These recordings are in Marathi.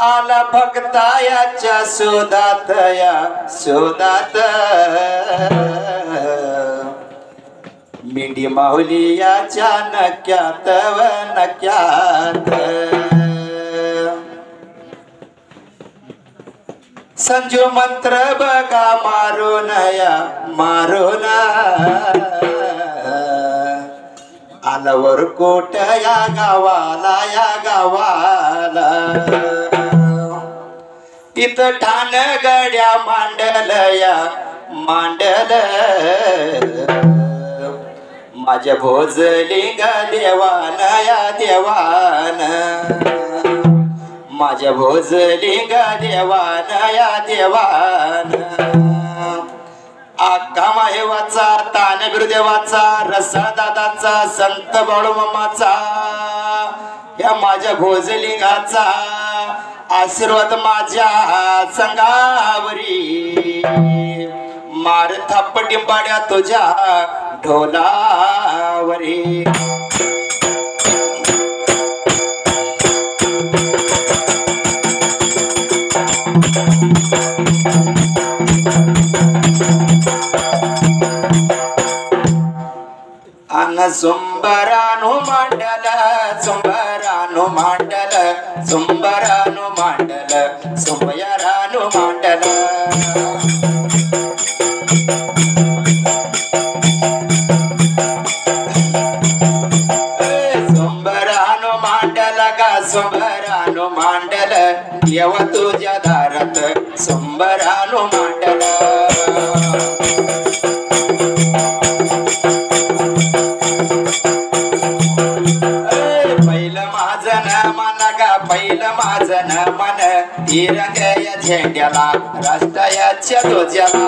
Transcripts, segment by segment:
आला भक्तायाच्या शोधात या शोधात मिंडी माऊली याच्या नक्यात व नक्यात संजू मंत्र बघा मारून या मारून आलवर कोट या गावाला तिथं ठाण गड्या मांडल या मांडल माझ्या भोजलिंग देवान या देवान माझ्या भोजलिंग देवान या देवान आक्का माहेवाचा तानबिर देवाचा रसा दादाचा संत बाळूमामाचा या माझ्या भोजलिंगाचा आशीर्वाद माझ्या संगावरी मार थापटिंबाड्या तुझ्या ढोलावरी अन सुंबरानु मांडल सुंबरानु मांडल सुंबरानु मांडल सुंबरानु मांडल सुंबरानु मांडल का सुंबरानु मांडल देव तुझ्या दारात सुंबरानु मांडल पहिलं माझं न मन तिरंगया झेंड्याला राष्ट्राच्या ध्वजाला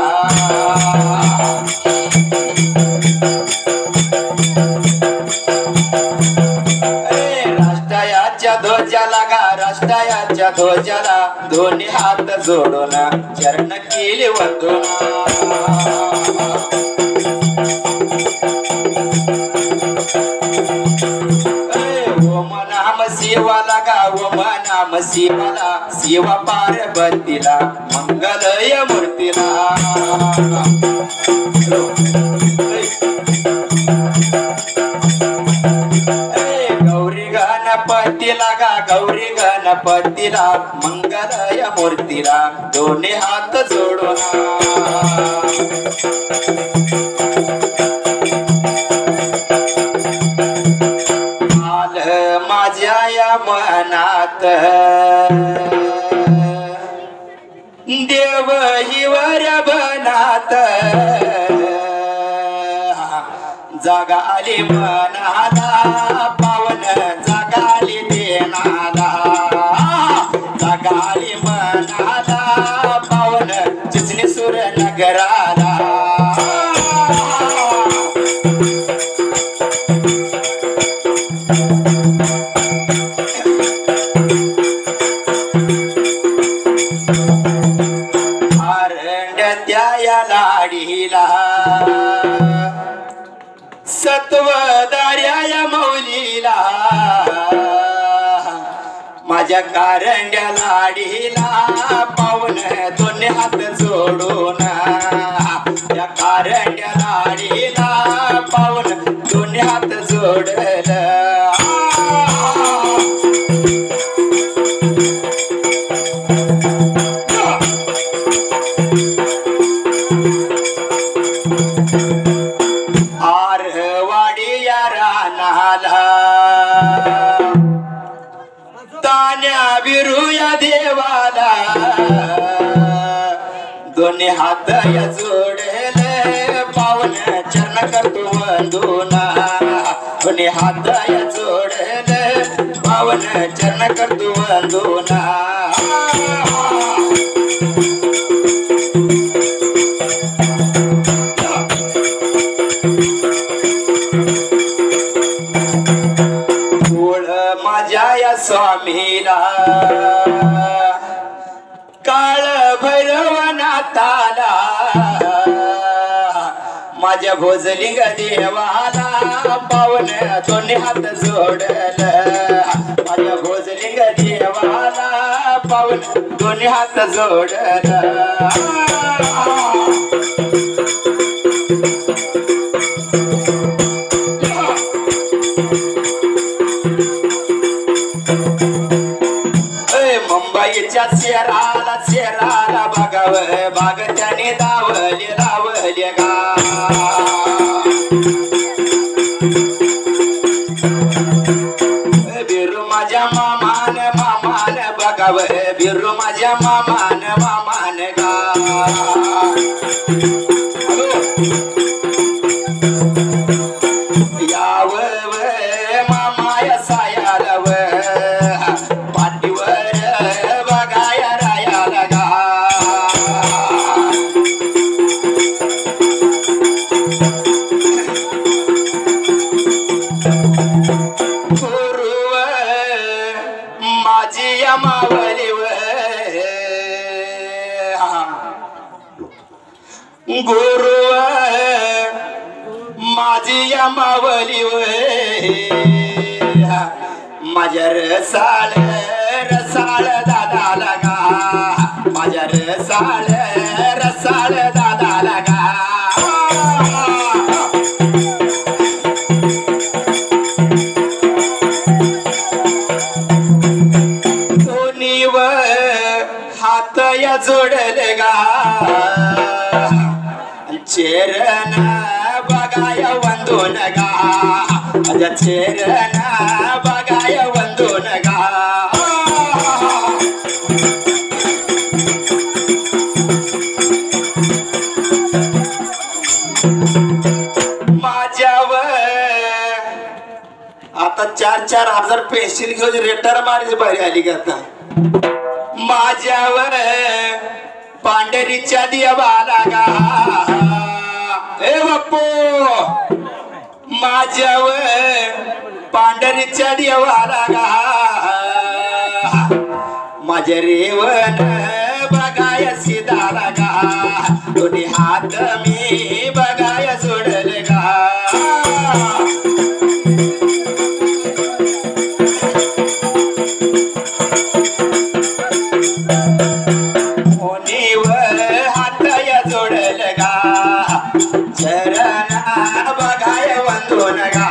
राष्ट्राच्या ध्वजाला गा राष्ट्राच्या ध्वजाला दोन्ही हात जोडून चरण केली वंदना शिवाला गाव नाम शिवाला शिवा पार्वतीला मंगलय मूर्तीला गौरी गणपतीला गा गौरी गणपतीला मंगलय मूर्तीला दोन्ही हात जोडून माझ्या या मनात देव हिवर बनात जागा आली मनाला पावन जागा आली देनाला जागा आली मनाला पावन चिचणी सुर नगराला लाडीला सत्वदार्या या मौलीला माझ्या कारंड्या लाडीला पावन दोन्ही हात जोडून त्या कारंड्या लाडीला पावन दोन्ही हात जोडल तान्या बिरुया देवाला दोन्ही हात या जोडले पावन चरण करतो वंदना दोन्ही हात या जोडले पावन चरण करतो वंदना स्वामीला काळ भैरवनाथाला माझ्या भोजलिंग देवाला पावन दोन्ही हात जोडल माझ्या भोजलिंग देवाला पावन दोन्ही हात जोडल मुंबईच्या शेराला बघाव बाग त्याने दावले लावले गा बिरू माझ्या मामान बघाव बिरू माझ्या मामान गा याव मामाया सायालव पाठीवर बघाया रायाला गा गुरुव माझी मावलीव गुरुव माझी मावलीव माझ्या रसाळ दादा लगा माझ्या रसाळ दादा लगा दोन्हीव हात या जोडल गा चेरन बघाया वंदून गा माझ्या चेरन बघाया वंदून गा माझ्यावर आता 4,000 पेन्सिल घेऊन रेटर मारायची बारी आली का आता माझ्यावर पांढरीच्या देवाला गा ए बाप्पू माझ्यावर पांढरीच्या देवाला गा माझ्या रेवन बघाया सीताला गा दोन्ही हात मी बघाया सोडल गा जोडल गा चरण बघाय वंदून गा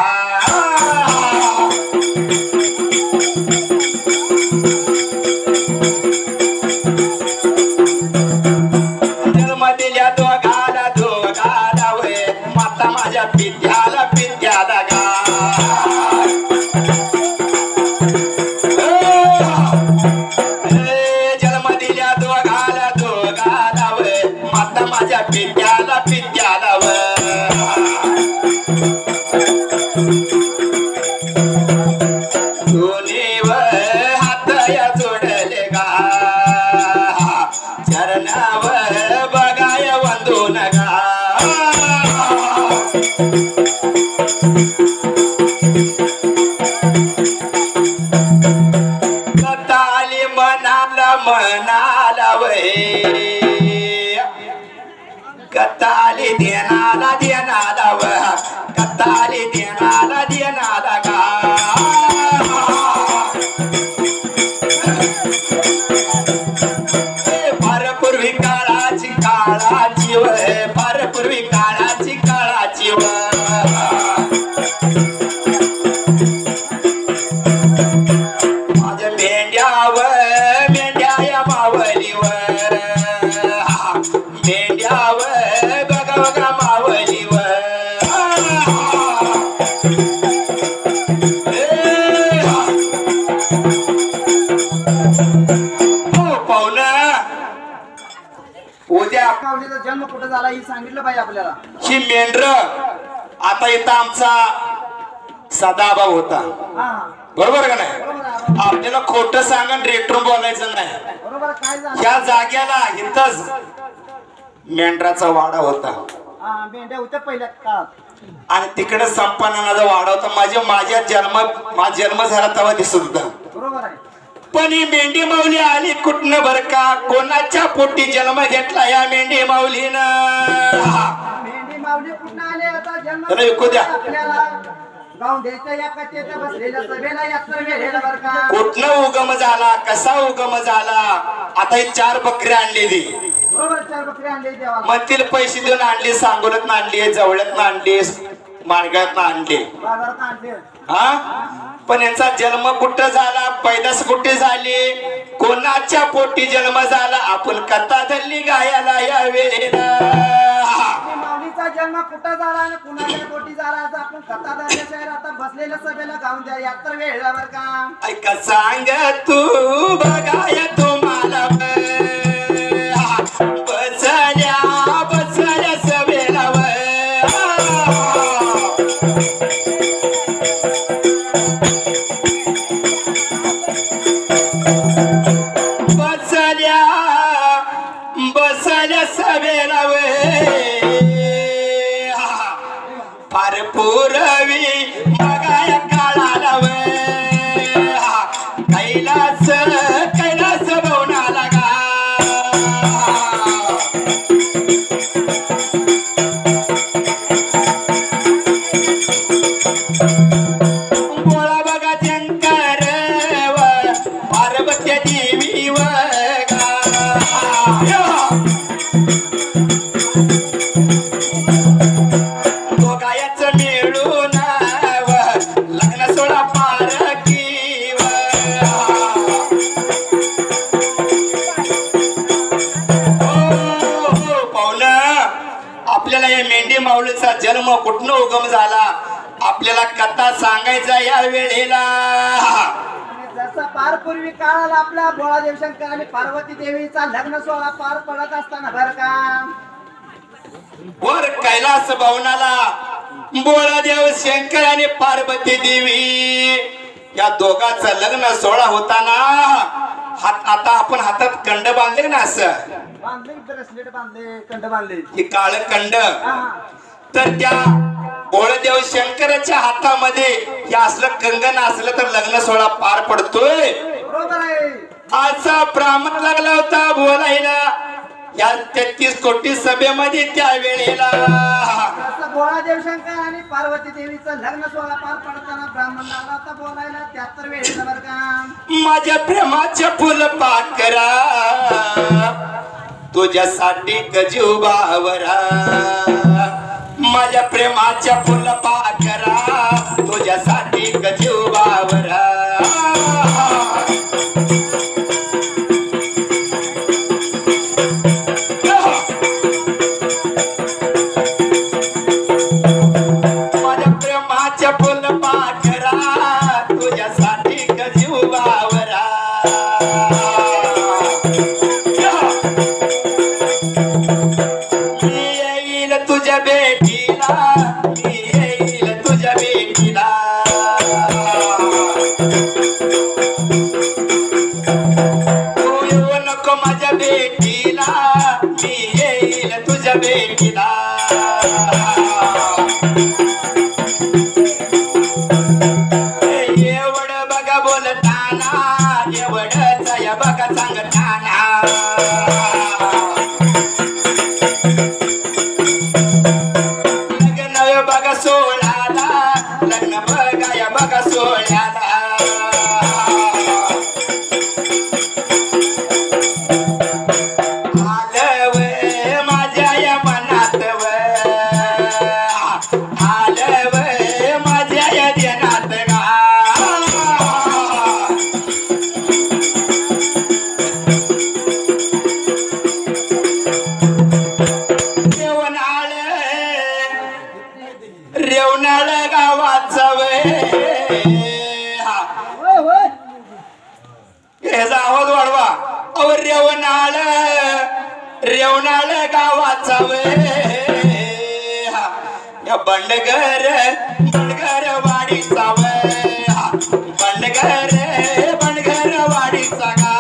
जन्म दिल्या दोघाला वे माता माझ्या पित्याला गा जन्म दिल्या दोघाला वे माता माझ्या पित्याला व दोन्ही व हात या जोडले गा चरणावर बघाय वंदून गा कताली म्हणाला वय कताली देनाला व कताली देनाला गा फारपूर्वी काळाची व फारपूर्वी काळाची व माझ्या मेंढ्या मावली व मेंढ्याव बघा मावली व पाहुण उद्या जन्म कुठे झाला हे सांगितलं पाहिजे आपल्याला ही मेंढर आता इथं आमचा सदाभाऊ होता बरोबर का नाही आपल्याला खोटं सांगून रेटून बोलायचं नाही बरोबर काय झालं ह्या जाग्याला इथंच मेंढराचा वाडा होता मेंढ्या होत्या पहिल्या काळात आणि तिकडे संपन्नाचा वाडा होता माझा जन्म झाला तेव्हा दिसत होता बरोबर आहे. पण ही मेंढी माऊली आली कुठनं बर का? कोणाच्या पोटी जन्म घेतला या मेंढी माऊलीनं? मेंढी माऊली कुठं आले आता जन्म त्याला ऐकू द्या. आपल्याला गाव द्यायचं या कथेत बसलेल्या सभेला यात्रा वेळेला बर का? कुठनं उगम झाला, कसा उगम झाला? आता ही 4 बकरी आणलेली, बरोबर 4 बकरी आणले देवाला. म्हणतील पैसे देऊन आणली, सांगोलत आणली, जवळत आणली, माणगात आणली, बाजारात आणले. हा? पण यांचा जन्म कुठं झाला, पैदास कुठे झाली, कोणाच्या पोटी जन्म झाला? आपण कथा धरली गायाला या वेळेला. मेंढी माऊलीचा जन्म कुठं झाला आणि कुणाच्या पोटी झाला असं आपण कथा धरल्याशिवाय आता बसलेल्या सभेला गाऊन द्या यात्रा वेळेला बर का? ऐका सांग तू बघाय तुम्हाला बसल्या बसल्या सभेला बसल्या बसल्या सभेला फार पूर्वी बघाय काळाला कैलास कैलास भवनाला गा. गोळा बघा शंकर पार्वती देवी दोघायचं मिळून लग्न सोळा पारकी आपल्याला या मेंढी माऊलीचा जन्म कुठनं उगम झाला आपल्याला कथा सांगायचा या वेळेला. जसा पार पूर्वी काळाला आपल्या बोळादेव शंकर आणि पार्वती देवीचा लग्न सोहळा पार पडत असताना बर का? वर कैलास भवनाला बोळादेव शंकर आणि पार्वती देवी या दोघांचं लग्न सोहळा होताना आता आपण हातात कंड बांधले ना, असं बांधले ब्रेसलेट बांधले कंड बांधले हे काळ कंड. हा. तर त्या बोळदेव शंकराच्या हातामध्ये हे असलं कंगन असलं तर लग्न सोहळा पार पडतोय. बरोबर आहे. असा ब्राह्मण लागला होता बोलायला या 33 कोटी सभेमध्ये त्या वेळेला. जसं बोळादेव शंकर आणि पार्वती देवीचं लग्न सोहळा पार पडताना ब्राह्मण लागला होता बोलायला 73 वेळेला बर का? माझ्या प्रेमाच्या फुल पाकरा तुझ्यासाठी गजीव बावरा. माझ्या प्रेमाच्या फुल पाकरा तुझ्यासाठी गजीव बावरा. माझ्या प्रेमाच्या फुल पाकरा तुझ्यासाठी गजीव बावरा. मी येईल तुझ्या भेटीला, मी येईल तुझ्या भेटीला. तू येऊ नको माझ्या भेटीला, मी येईल तुझ्या भेटीला. एवढं बघा बोलताना एवढंच या बघा सांगताना. लग्न बघा सोहळ्याला, लग्न बघा या बघा सोहळ्याला. आलं व माझ्या या मनात व आलं व माझ्या या ध्यानात गा. रेवनाळ गावाचा होय होय. ह्याचा आवाज वाढवा. अहो रेवनाळ रेवनाळ गावाचा या बंडगर बंडगर वाडीचा बंडगर बंडगर वाडीचा गा.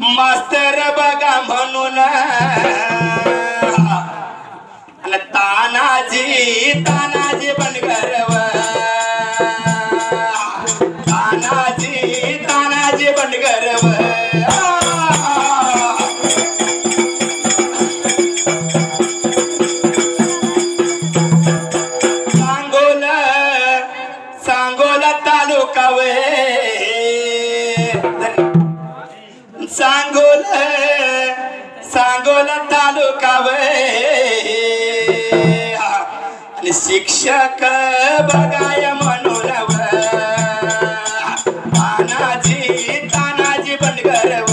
मास्तर बघा म्हणून आणि तानाजी तानाजी बनगरव तानाजी तानाजी बनगरव सांगोल सांगोला तालुका वे सांगोल सांगोला तालुका वे आणि शिक्षक बघाय म्हणून तानाजी तानाजी बनगरव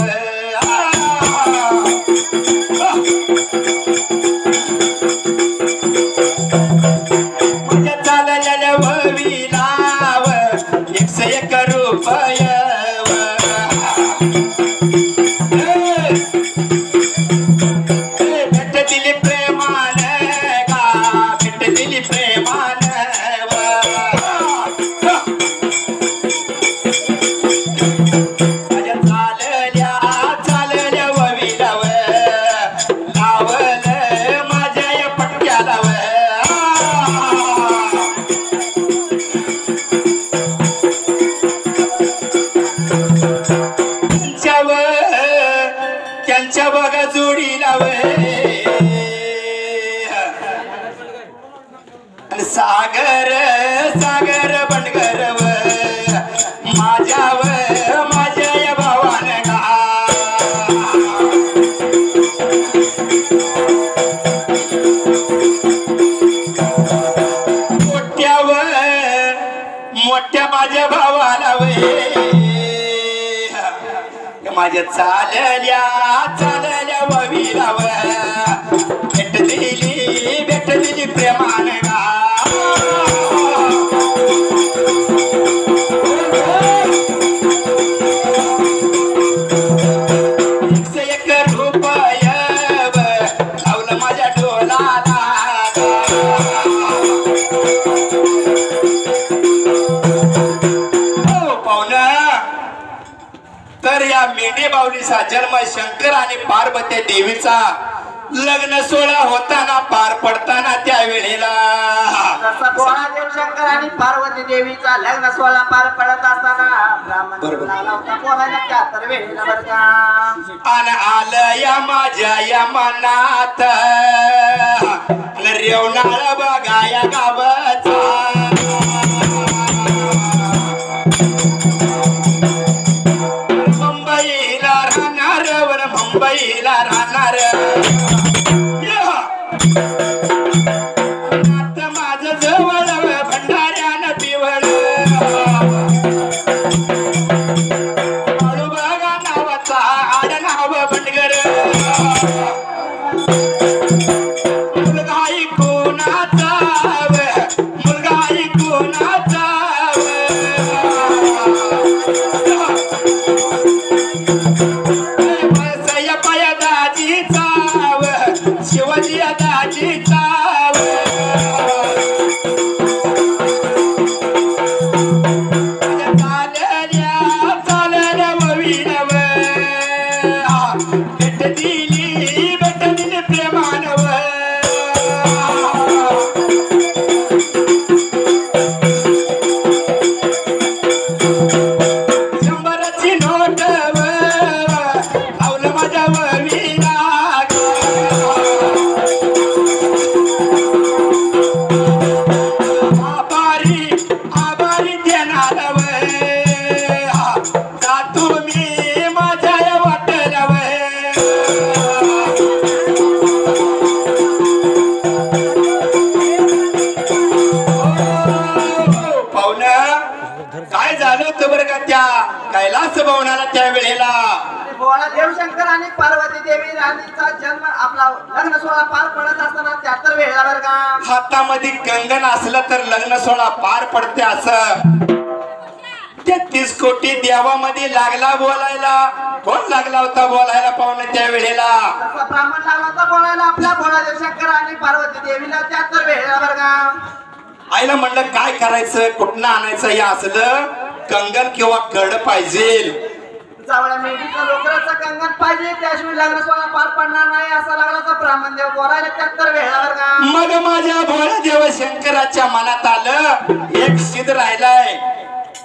माझ्या चाललेल्या वविलाव 101 रुपये भेट दिली प्रेमान का भेट दिली प्रेमान माझ्या चालल्या वविलाव लावलं माझ्या या पटक्याला त्यांच्या बघा जोडी लावे सागर सागर बनगरव माझ्याव माझ्या या भावान मोठ्या माझ्या भावाला माझ्या चालल्या वविलाव भेट दिली प्रेमान तर या मेंढे बावलीचा जन्म शंकर आणि पार्वती देवीचा लग्न सोहळा होताना पार पडताना त्या वेळेला देव शंकर आणि पार्वती देवीचा लग्न सोहळा पार पडत असताना ब्राह्मण आला होता पोहायला त्या तर वेळेला बरं का आणि आलं या माझ्या या मनात रेवणाळ बघा या गावाचा मुंबईला राहणार आता माझं जवळ भंडाऱ्यानं पिवळ बघा नावाचा आडनाव बनगर मुलगा कोणाचा मुलगा कोणाचा शिवाजी दाजी चाव चालल्या वविलाव भेट दिली प्रेमानव शंभराची नोट लावलं माझ्या वविला काय झालं होतं बरं का त्या कैलास भवनाला त्या वेळेला देव शंकर आणि पार्वती देवी राणीचा जन्म आपला लग्न सोहळा पार पडत असताना त्या तर वेळेला बरं का हातामध्ये कंगन असलं तर लग्न सोहळा पार पडते असं 33 कोटी देवामध्ये लागला बोलायला कोण लागला होता बोलायला पाहुणे त्या वेळेला ब्राह्मण लागला होता बोलायला आपल्या देव शंकर आणि पार्वती देवीला त्या तर वेळेला बरं का आईला म्हणलं काय करायचं कुठनं आणायचं हे असलं कंगन किंवा कड पाहिजे चावळ्या मेंढीचं लोकराचं कंगन पाहिजे त्याशिवाय लग्न सोहळा पार पडणार नाही असा लागला तर ब्राह्मणदेव बोलायला त्यात तर वेळावर का मग माझ्या भोळ्या देव शंकराच्या मनात आलं एक सिद्ध राहिलाय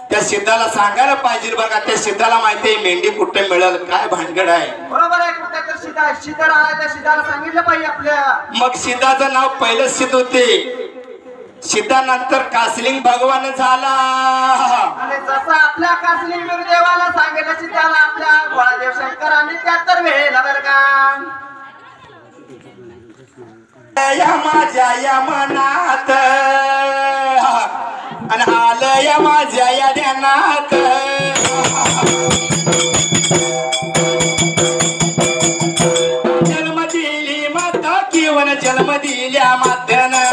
त्या सिद्धाला सांगायला पाहिजे बघा त्या सिद्धाला माहिती आहे मेंढी कुठे मिळेल काय भानगड आहे बरोबर आहे कुठे तर सिद्धा आलाय त्या सिद्धाला सांगितलं पाहिजे आपल्या मग सिद्धाचं नाव पहिलं सिद्ध होते सिद्धानंतर कासलिंग भगवान झाला आणि जसं आपल्या कासलिंग गुरुदेवाला सांगितलं सिद्धाला आपल्या भोळादेव शंकरांनी त्यात तर वेळेला बरं का या माझ्या या मनात आणि आलं या माझ्या या ध्यानात जन्म दिली माता किंवा जन्म दिल्या मात्यानं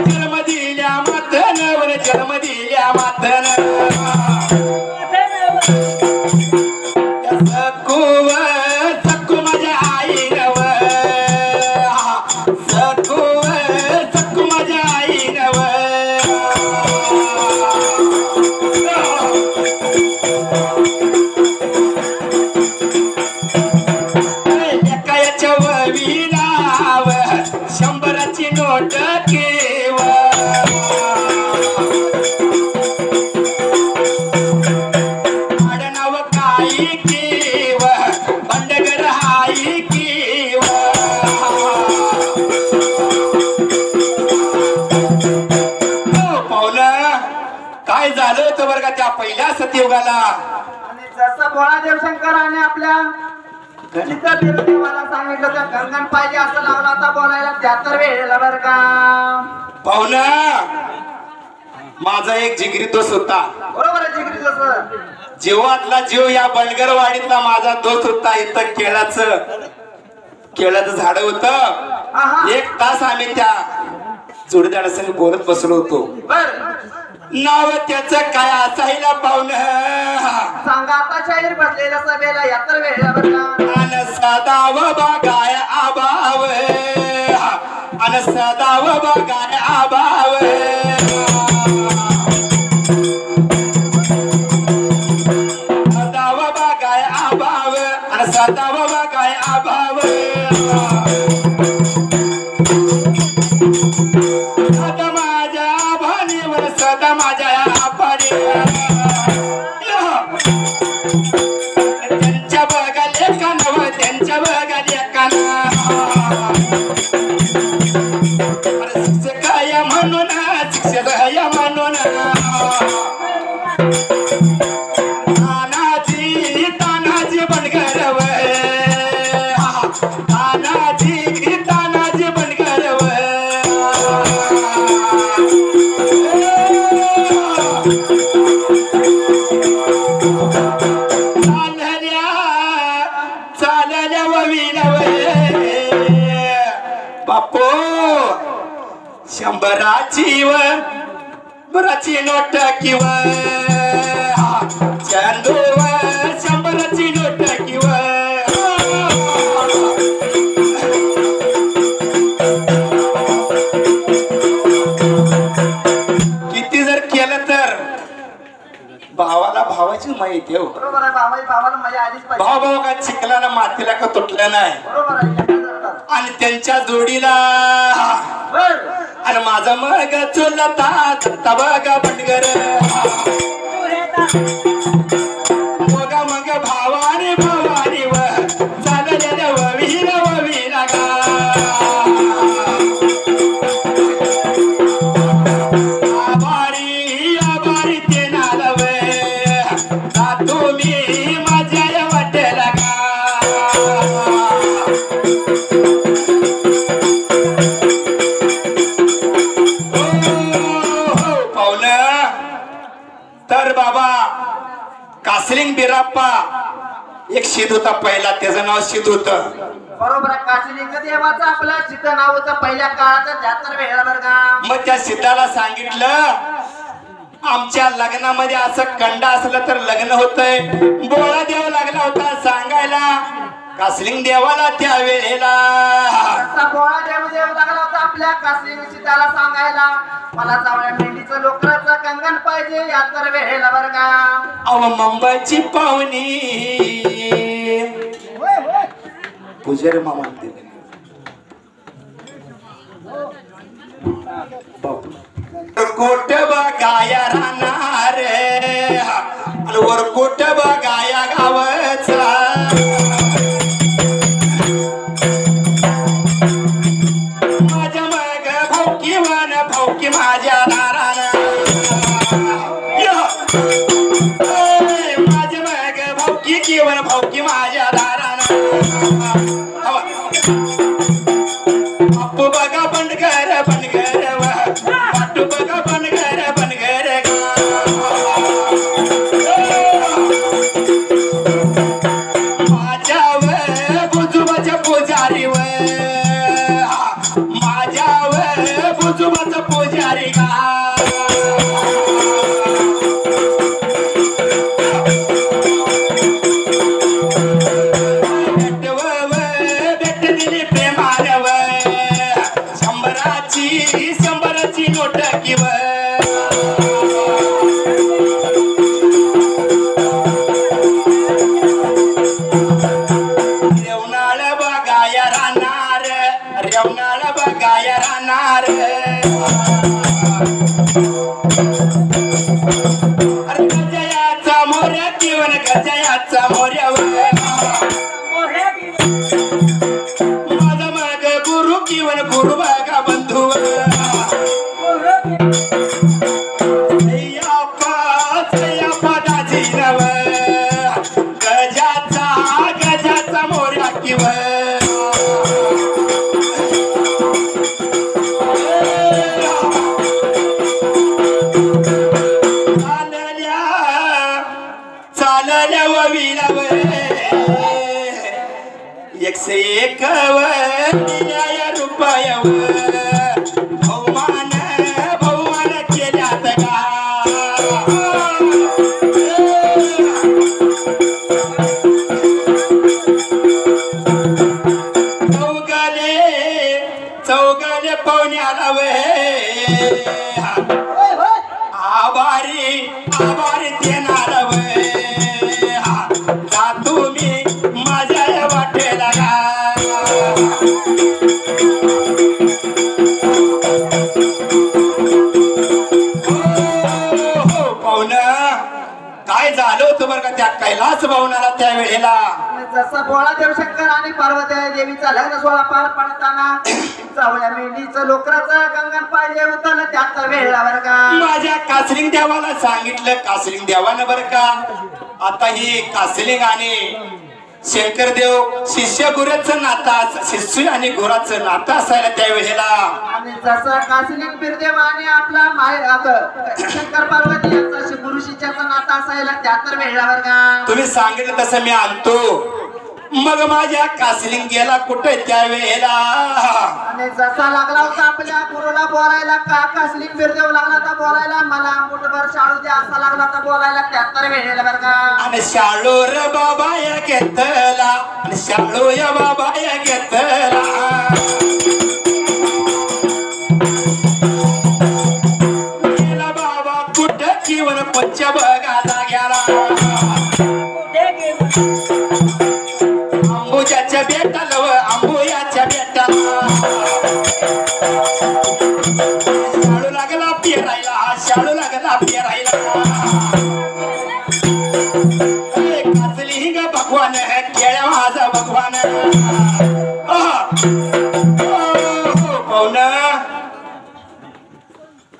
जन्म दिल्या मातन जन्म दिल्या मातन सकुव सकू माझ्या आई नव सकुव सकू माझ्या आई नव एकाच्या ववी नाव शंभराची नोट केव आडनाव काही केव बंडगर हाई केव पाहुलं काय झालं होतं बरं का त्या पहिल्या सतयुगाला आणि जसं भोळादेव शंकराने आपल्या गणित बिरुदेवाला सांगितलं तर कंगन पाहिजे असं लावलं आता बोलायला त्यात तर वेळेला बरं का पाहुणं माझा एक जिगरी दोस्त होता बरोबर आहे जिगरी जसं जीवातला जीव या बंडगरवाडीतला माझा दोस्त होता इथं केळाचं झाड होत आहा. एक तास आम्ही त्या जोडीदारासंग बोलत बसलो होतो बर नाव त्याच काय असायला पाहुणं सांगा आता शाहीर बसलेल्या सभेला या तर वेळेला बरं का अन सदाव बघाय आबाव अन सदाव बघाय आबाव सदाव बघाय आबाव अन सदाव बघाय आबाव सदा माझ्या भानीवर सदा माझ्या भानीवर त्यांच्या बघाले कानव त्यांच्या बघाले काना शिक्षक या म्हणून शिक्षक या म्हणून तानाजी बनगरव तानाजी बनगरव चालल्या वविलव बापो शंभराची व बराची नोट किंव चंदू शंभराची नोट किंव किती जर केलं तर भावाला भावाची माहिती हो बरोबर आहे भावाला मजा आलीच पाहिजे भाऊ भाऊ का चिखला ना मातीला का तुटलं नाही बरोबर आहे आणि त्यांच्या जोडीला बर आणि माझा मग चुलता तबगा बंडगर मग भावानी भावानी व चाललेल्या ववीला गा आभारी ते नालवे तुम्ही माझ्या वाटेला गा तर बाबा कासलिंग बिराप्पा एक शीत होता पहिला त्याचं नाव शीत होत बरोबर आहे काशीलिंग देवाचं आपलं चित्त नाव होतं पहिल्या काळात जातर वेळा बरं का मग त्या सीताला सांगितलं आमच्या लग्नामध्ये असं कंड असलं तर लग्न होतंय बोळा द्यावा लागला होता सांगायला कासलिंग देवाला त्या वेळेला तसा बोळा देव लागला होता आपल्या कासलिंग सीताला सांगायला, मला चावल्या मेंढीचं लोकराचं कंगन पाहिजे या तर वेळेला बरं का. अव मुंबईची पाहुणी पुजारी मामा म्हणते कोट बघाया राहणार आणि वर कोट बघाया गावचा. माझ्या मग भाऊकी वन भाऊकी माझ्या दारानं, माझ्या मग भाऊकी किवन भाऊकी माझ्या दारानं. बापू बघा बनगर बनगर पाटू बघा बनगर बनगर माझ्याव बुजुबाच्या पुजारी व माझ्याव बुजुबाचा पुजारी गा. शंभराची नोट किंवा रेवनाळ बघाया राहणार रेवनाळ बघाया राहणार. गजयाचा मोर्या किंवा गजयाचा मोर्या माझा मग गुरु किंवा गुरु बघा बंधू. गजाचा मोर्या किंवा चालल्या वविला एकशे एक रुपया बहुमान बहुमान केल्यात का. चौगले पाहुण्याला वे आभारी आभारी देणार वे जा तुम्ही माझ्या वाटेला गा. काय झालं होतं बरं का त्या कैलास भवनाला त्या वेळेला. जसा बोळा देवशंकर आणि पार्वती देवीचा लग्न सोहळा पार पडताना चावल्या मेंढीचं लोकराचं कंगन पाहिजे होतं ना त्यात वेळेला बरं का. माझ्या कासलिंग देवाला सांगितलं. कासलिंग देवानं बरं का आता ही कासलिंग आणि शंकरदेव शिष्य गुराचं नातं शिष्य आणि गुराचं नातं असायला त्या वेळेला. आणि जसं कासलिंग बिरदेव आणि आपला शंकर पार्वती यांचा गुरु शिष्याचं नातं असायला त्या तर वेळेला बरं का. तुम्ही सांगितलं तसं मी आणतो. मग माझ्या कासलिंग गेला कुठे त्या वेळेला. आणि जसा लागला होता आपल्या गुरुला बोलायला कासलिंग बिरदेव लागला होता बोलायला, मला मुठभर शाळू द्या असा लागला होता बोलायला त्या तर वेळेला बरं का. आणि शाळू र बाबा या घेतला आणि शाळू या बाबा या घेतला. गेला बाबा कुठं किंवा पंच बघायला गेला. अंबुजाच्या बेटाला व अंबुयाच्या बेटाला शाळू लागला पेरायला शाळू लागला पेरायला. कासलिंग भगवान केळ्या माझा भगवान पाहुण.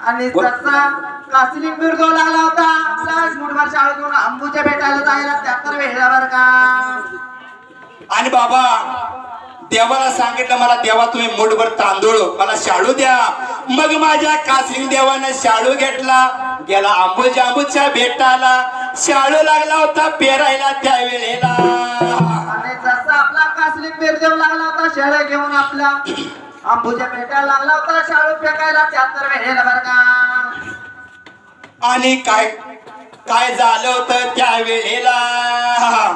आणि जसा कासलिंग बिरदेव लागला होता आपला मुठभर शाळू घेऊन अंबूच्या भेटायला जायला त्या तर वेळेला बरं का. आणि बाबा देवाला सांगितलं मला देवा तुम्ही मुठभर तांदूळ मला शाळू द्या. मग माझ्या कासलिंग देवानं शाळू घेतला गेला अंबुच्या भेटाला. शाळू लागला होता पेरायला त्या वेळेला. आणि जसा आपला कासलिंग बिरदेव लागला होता शेळे घेऊन आपला अंबूच्या भेटायला लागला होता शाळू फेकायला त्या तर वेळेला बरं का. आणि काय काय झालं होतं त्या वेळेला.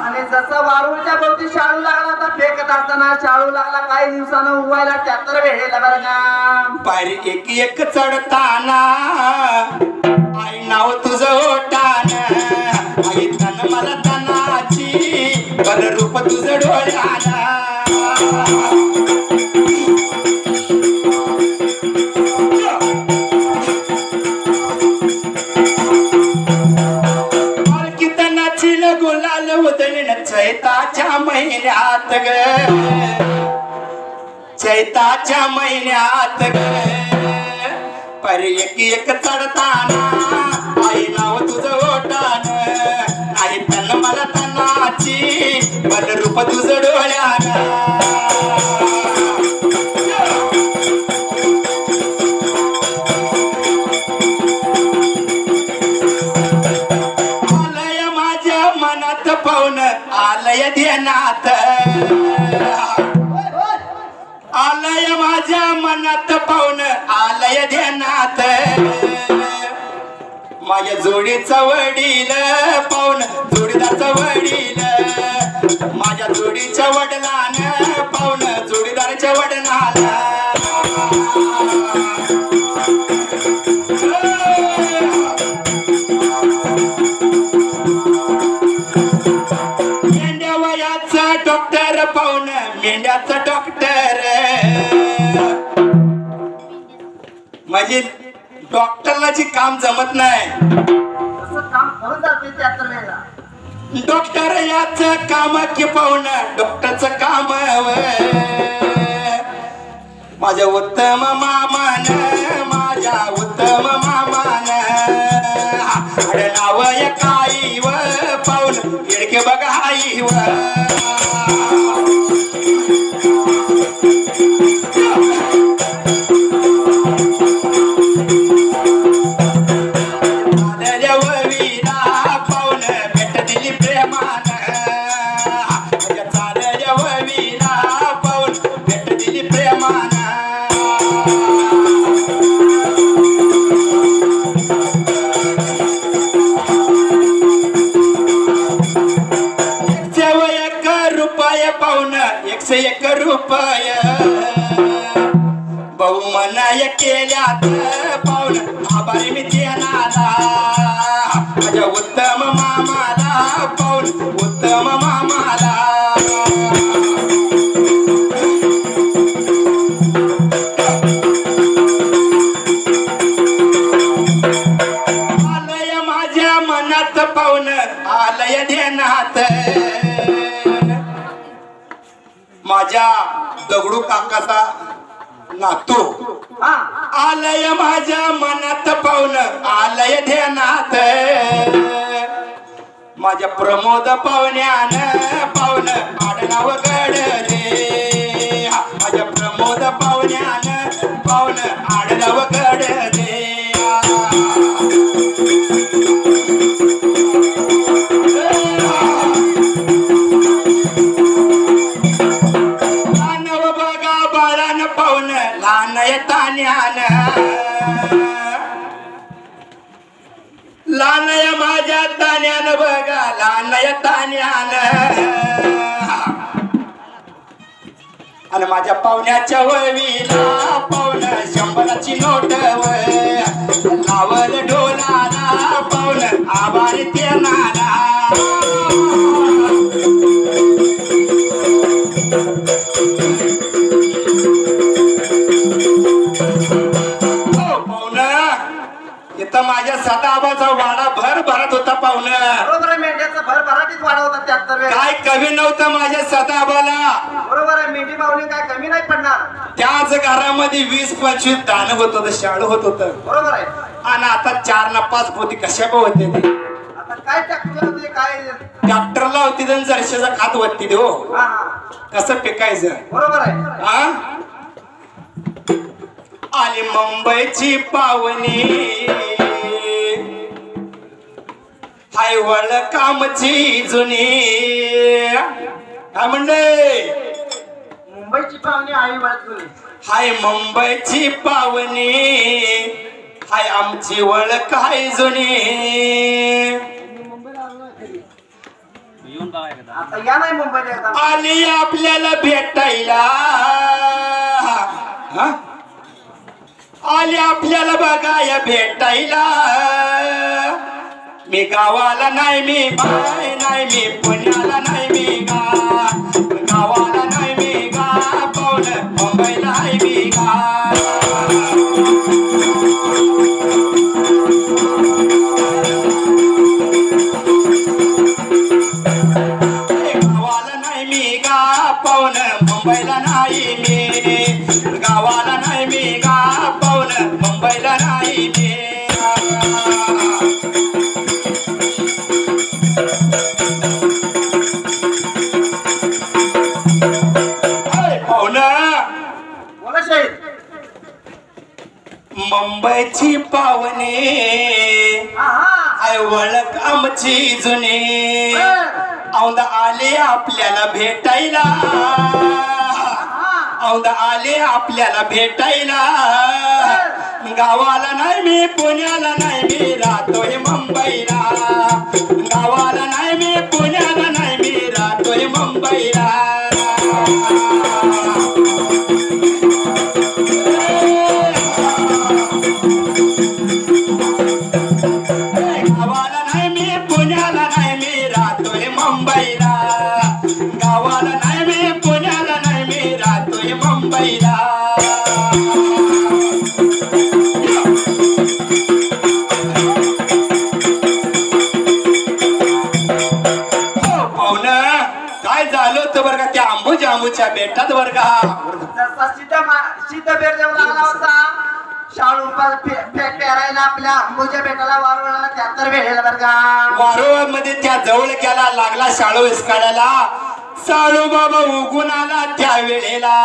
आणि जसं वारुळच्या भोवती शाळू लागला होता असताना शाळू लागला काही दिवसानं उवायला 73 वेळेला बरं का. पायरी एक एक चढताना आई नाव तुझं ओटान आई तन मला तनाची बर रूप तुझं डोळ्याना. गुलाल उधळीन चैताच्या महिन्यात ग चैताच्या महिन्यात ग पर एक एक चढताना आई नाव तुझं ओटान आई तन मला तनाची बल रूप तुझं डोळ्यानं. आलय ध्यानात आलय माझ्या मनात पाहुन आलय ध्यानात माझ्या जोडीचा वडील पाहुन जोडीदारचा वडील माझ्या जोडीच्या वडिलान पाहुन जोडीदाराच्या वडिलाला. डॉक्टर पाहुन मेंढ्याचा डॉक्टर म्हणजे डॉक्टरला जी काम जमत नाही डॉक्टर याच काम की पाहुन डॉक्टरचं काम माझ्या उत्तम मामान माझ्या उत्तम मामान नाव काही व पाहुन इडके बघा आई व एक रुपय बहुमनाय केल्यात पाहुन आभारी मी देणारा माझ्या उत्तम मामाला पाहुन उत्तम मामाला. आलय माझ्या मनात पाहुन आलय ध्यानात माझ्या दगडू काकाचा नातू आलय माझ्या मनात पाहुन आलय ध्यानात माझ्या प्रमोद पाहुण्यान पाहुन आडनाव गडदे माझ्या प्रमोद पाहुण्यान पाहुन आडनाव गडदे. लानय माझ्या तान्यान बघा लानय तान्यान आणि माझ्या पाहुण्याच्या वळवीला पाहुण 100ची नोट लावल ढोलाला पाहुण आभारी देणारा. इथं माझ्या सदाबाचा वाडा भर भरत होता पाहुण. बरोबर आहे मेंढ्याचा भर भराटीच वाडा होता 73 वेळा. काय कमी नव्हतं माझ्या सदाबाला. बरोबर आहे मेंढी माऊली काय कमी नाही पडणार. त्याच घरामध्ये 20-25 दान होत होत शाळू होत होत. बरोबर आहे. आणि आता 4 ना 5 पोती कशा होते ते आता काय ट्रॅक्टर होते काय ट्रॅक्टरला होती तर जरशेचा खात वरती दे हो कसं पिकायचं. बरोबर आहे. हा आली मुंबईची पावनी हाय वळ कामची जुनी काय म्हणले मुंबईची पावनी आई वळजुनी हाय मुंबईची पावनी हाय आमची वळ काय जुनी आता या नाही मुंबईला एकदा. आली आपल्याला भेटायला हा? आली आपल्याला बघाया भेटायला मी गावाला नाही मी बाय नाही मी पुण्याला नाही मी गावाला नाही मी पाहुण मुंबईला आहे मी गावाला नाही मी पाहुण मुंबईला नाही मी गावाला नाही मी पाहुण मुंबईला नाही मी बोला शाहीर. मुंबईची पावने हा हा. आय ओळख आमची जुने औंदा आले आपल्याला भेटायला औंदा आले आपल्याला भेटायला गावाला नाही मी पुण्याला नाही मी राहतोय मुंबईला गावाला नाही मी पुण्याला नाही मी राहतोय मुंबईला गावाला नाही मी पुण्याला नाही मी राहतोय मुंबईला गावाला नाही मी पुण्याला नाही मी राहतोय मुंबईला काय झालं होतं बरं का त्या आंबूच्या बेटात बरं का जसा सीता बेर जेव्हा लागला होता शाळू पेरायला आपल्या अंबूच्या बेटाला वारवला त्यातर भेटेल बरं का. वारोळ मध्ये त्या जवळ गेला लागला शाळू विस्काडायला शाळू बाबा उगून आला त्या वेळेला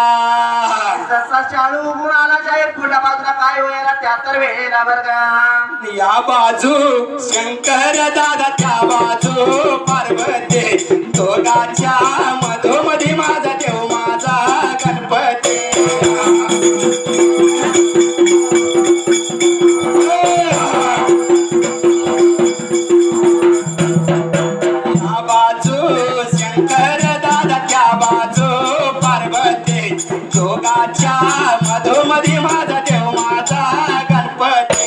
जसा शाळू उगून आला शाहीर पुढल्या बाजूला काय व्हायला त्यातर भेटेल बरं का. या बाजू शंकर दादा त्या बाजू पार्वती दोघांच्या मधोमधी माझा देव माझा गणपती या बाजू शंकर दादा त्या बाजू पार्वती दोघांच्या मधोमधी माझा देव माझा गणपती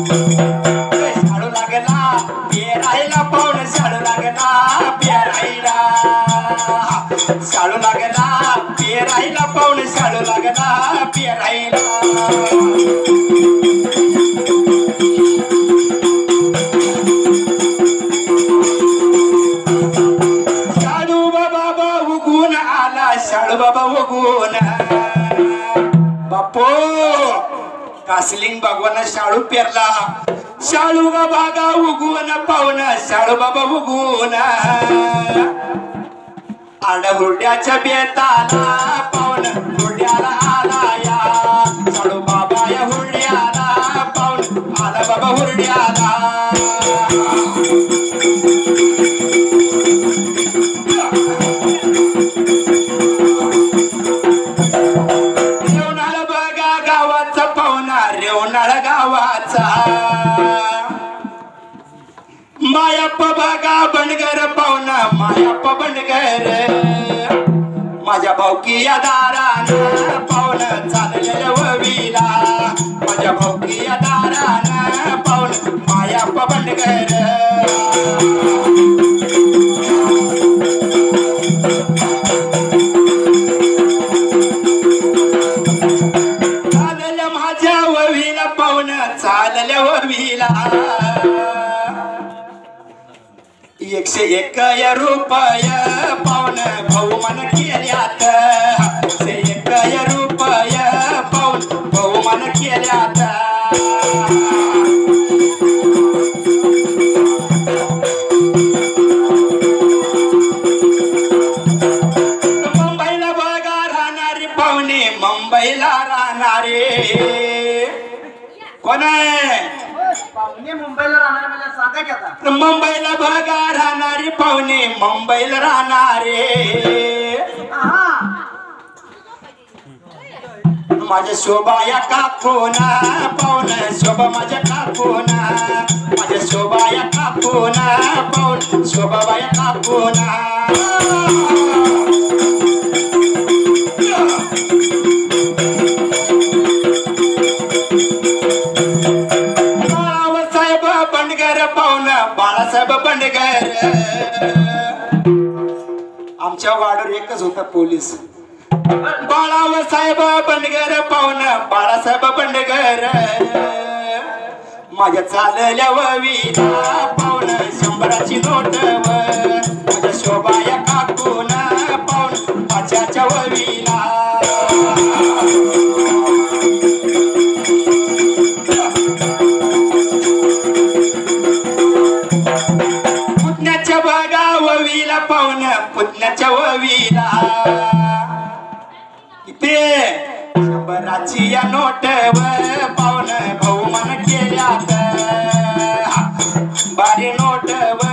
शाळू लागला पेरायला पाहुण शाळू लागला पेरायला शाळू लागला पेरायला पाहुण शाळू लागला पेरायला शाळू बाबा उगून आला शाळू बाबा उगून बापो कासलिंग भगवान शाळू पेरला शाळू बाबा उगवून पाहुण शाळू बाबा उगवून आड हुरड्याच्या बेताला पाहुण हुरड्याला आला या शाळू बाबा या हुरड्याला पाहुण आला बाबा हुरड्याला रेवणाला बघा गावाचा पाहुणा रेवणाळ गावाचा मायाप्पा बघा बंडगर पाहुणा मायाप्पा बंडगर माझ्या भाऊकी या दारानं पाहुण चाललेल्या ववीला माझ्या भाऊकी या दारानं पाहुण मायाप्पा बंडगर चालल्या माझ्या ववीला पाहुण चालल्या ववीला 101 रुपय पाहुण भाऊ मन केल्यात 101 रुपय पाहुण भाऊ मन केल्यात मुंबईला बघा राहणारी पाहुणे मुंबईला राहणारे कोण आहे पाहुणे मुंबईला राहणार मला सांगा की आता. मुंबईला बघा राहणारी पाहुणे मुंबईला राहणारे माझ्या शोभा या काकूना पाहुण शोभा माझ्या काकूना माझ्या शोभा या काकूना पाहुण शोभा बाया काकूना बाळासाहेब बंडगर पाहुण बाळासाहेब बंडगर आमच्या वाडीवर एकच होता पोलीस बाळासाहेब बंडगर पाहुण बाळासाहेब बंडगर माझ्या चालल्या ववीला पाहुण 100ची नोट माझ्या शोभा या काकून पाहुण 5च्या ववीला पुतण्याच्या बागा ववीला पाहुण पुतण्याच्या ववीला ते 100ची या नोट व पाहुण भाऊ मन केल्यात बारी नोट व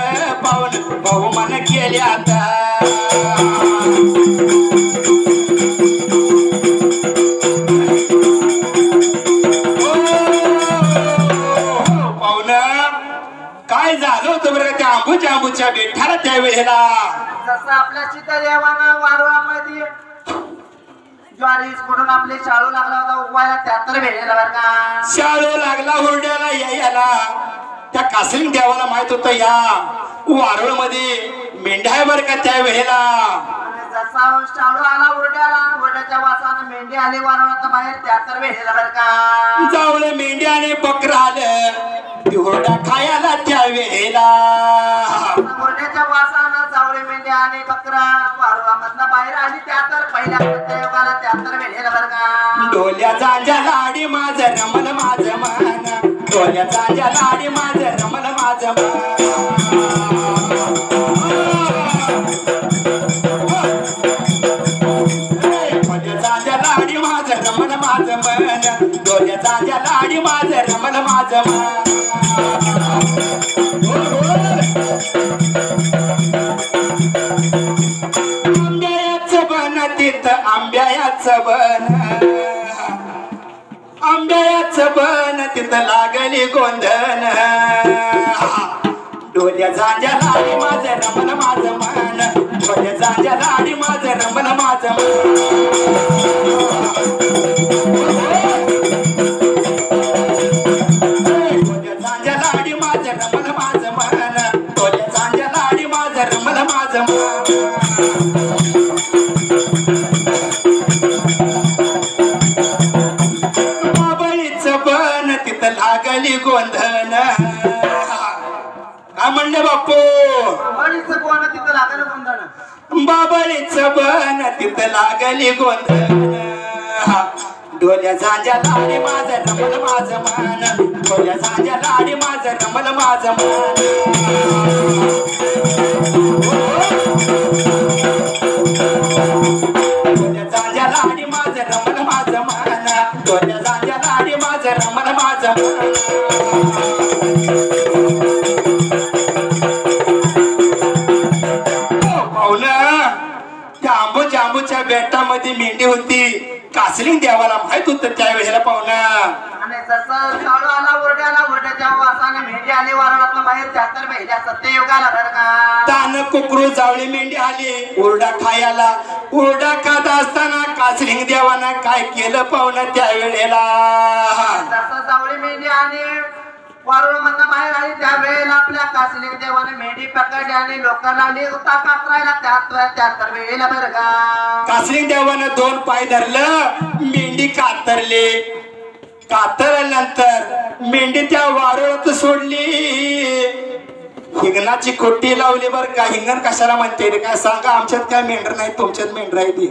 पाहुण भाऊ मन केल्यात पाहुण काय झालं होतं बरं त्या आंबूच्या बेठाला त्यावेळेला जसं आपल्या चित्तदेवानं वारुळामध्ये ज्वारी कडून आपले शाळू लागला होता उगवायला 73 भेटलेला बरं का शाळू लागला हुरड्याला यायला त्या कासलिंग देवाला माहित होतं या वारुळ मध्ये मेंढ्या आहे बरं का त्या वेळेला जसा शाळू आला उरड्याला उरड्याच्या वासानं मेंढी आली वारुळात बाहेर 73 भेटलेला बरं का जावळे मेंढ्या आणि बकरा आलं ती हुरडा खायला त्या वेळेला उरड्याच्या वासानं जावळे मेंढी आणि बकरा वारुळामधनं बाहेर आली 73 पहिल्या सत्ययुगाला 73 भेटलेला बरं का डोल्या जांजा लाडी माझं रमल माझं मन डोल्या जांजा लाडी माझं रमल माझं मन जांजा लाडी माझं रमल माझं मन डोल्या जांजा लाडी माझं रमल माझं मन आंब्याचं बन तिथं आंब्याचं बन आंब्याचं बन तिथं लागली गोंधन डोल्या जांजा लाडी माझं रमल माझं मन डोल्या जांजा लाडी माझं रमल माझं डोल्या जांजा लाडी माझं रमल माझं मन डोल्या जांजा लाडी माझं रमल माझं बाबळीचं बन तिथं लागली गोंधन काय म्हणले बापू बाबळीचं कोण तिथं लागलं गोंधळ बाबळीचं बन तिथं लागली गोंधन डोल्या जांजा लाडी माझं रमल माझं मन डोल्या जांजा लाडी माझं रमल माझं मन डोल्या जांजा लाडी माझं रमल माझं मन डोल्या जांजा लाडी माझं रमल माझं मन त्या आंबूच्या बेटामध्ये मेंढी होती कासलिंग देवाला माहित होतं त्यावेळेला पाहुणा आणि जसं शाळू आला उरड्याच्या वासाने मेंढी आली वारुळातनं बाहेर 73 भेटल्या सत्ययुगाला बरं का तान कुकरू जावळी मेंढी आली उरडा खायला उरडा खात असताना कासलिंग देवानं काय केलं पाहुणा त्यावेळेला जसं जावळी मेंढी आणि वारुळ मधनं बाहेर आली त्यावेळेला आपल्या कासलिंग देवाने मेंढी पकडली आणि लोकांना आली होता कातरायला 73 वेळेला बरं का कासलिंग देवानं 2 पाय धरलं मेंढी कातरली कातरल्यानंतर मेंढी त्या वारुळात सोडली हिंगणाची कोटी लावली बर का हिंगण कशाला म्हणते रे काय सांगा आमच्यात काय मेंढर नाही तुमच्यात मेंढर आहे ती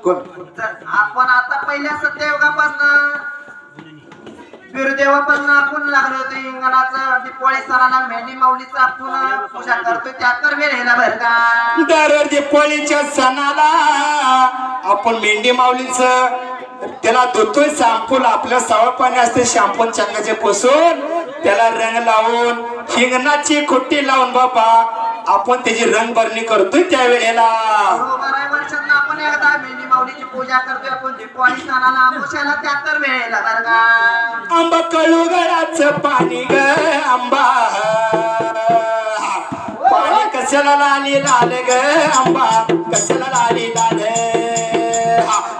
कोण आपण आता पहिल्या सत्ययुगापासून बिरुदेवापासून आपण लागलो होतो हिंगणाचं दिपोळी सणाला मेंढी माऊलीचं आपण पूजा करतोय 73 वेळेला बरं का दर दिपोळीच्या सणाला आपण मेंढी माऊलीचं त्याला धुतोय शॅम्पूल आपल्या सावळ पाणी असते शॅम्पून चंगाचे पुसून त्याला रंग लावून हिंगणाची खुट्टी लावून बाबा आपण त्याची रंगभरणी करतोय त्यावेळेला वर्षात आपण एकदा मेंढी माऊलीची पूजा करतोय आपण दीपावली सणाला आमोशाला 73 वेळेला बरं का आंबा कळुगडाचं पाणी ग आंबा पाणी कशाला लाली लाल ग आंबा कशाला लाली लाल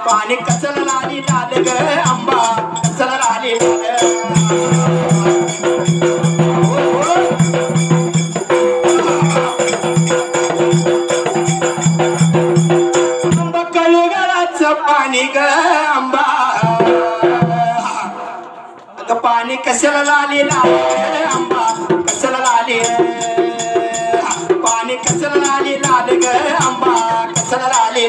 पाणी कशाला लाली लाल ग आंबा कशाला लाली लाल आंबा कळुगडाचं पाणी ग आंबा पाणी कशाला लाली लाल आंबा कशाला लाली पाणी कशाला लाली लाल ग आंबा कशाला लाली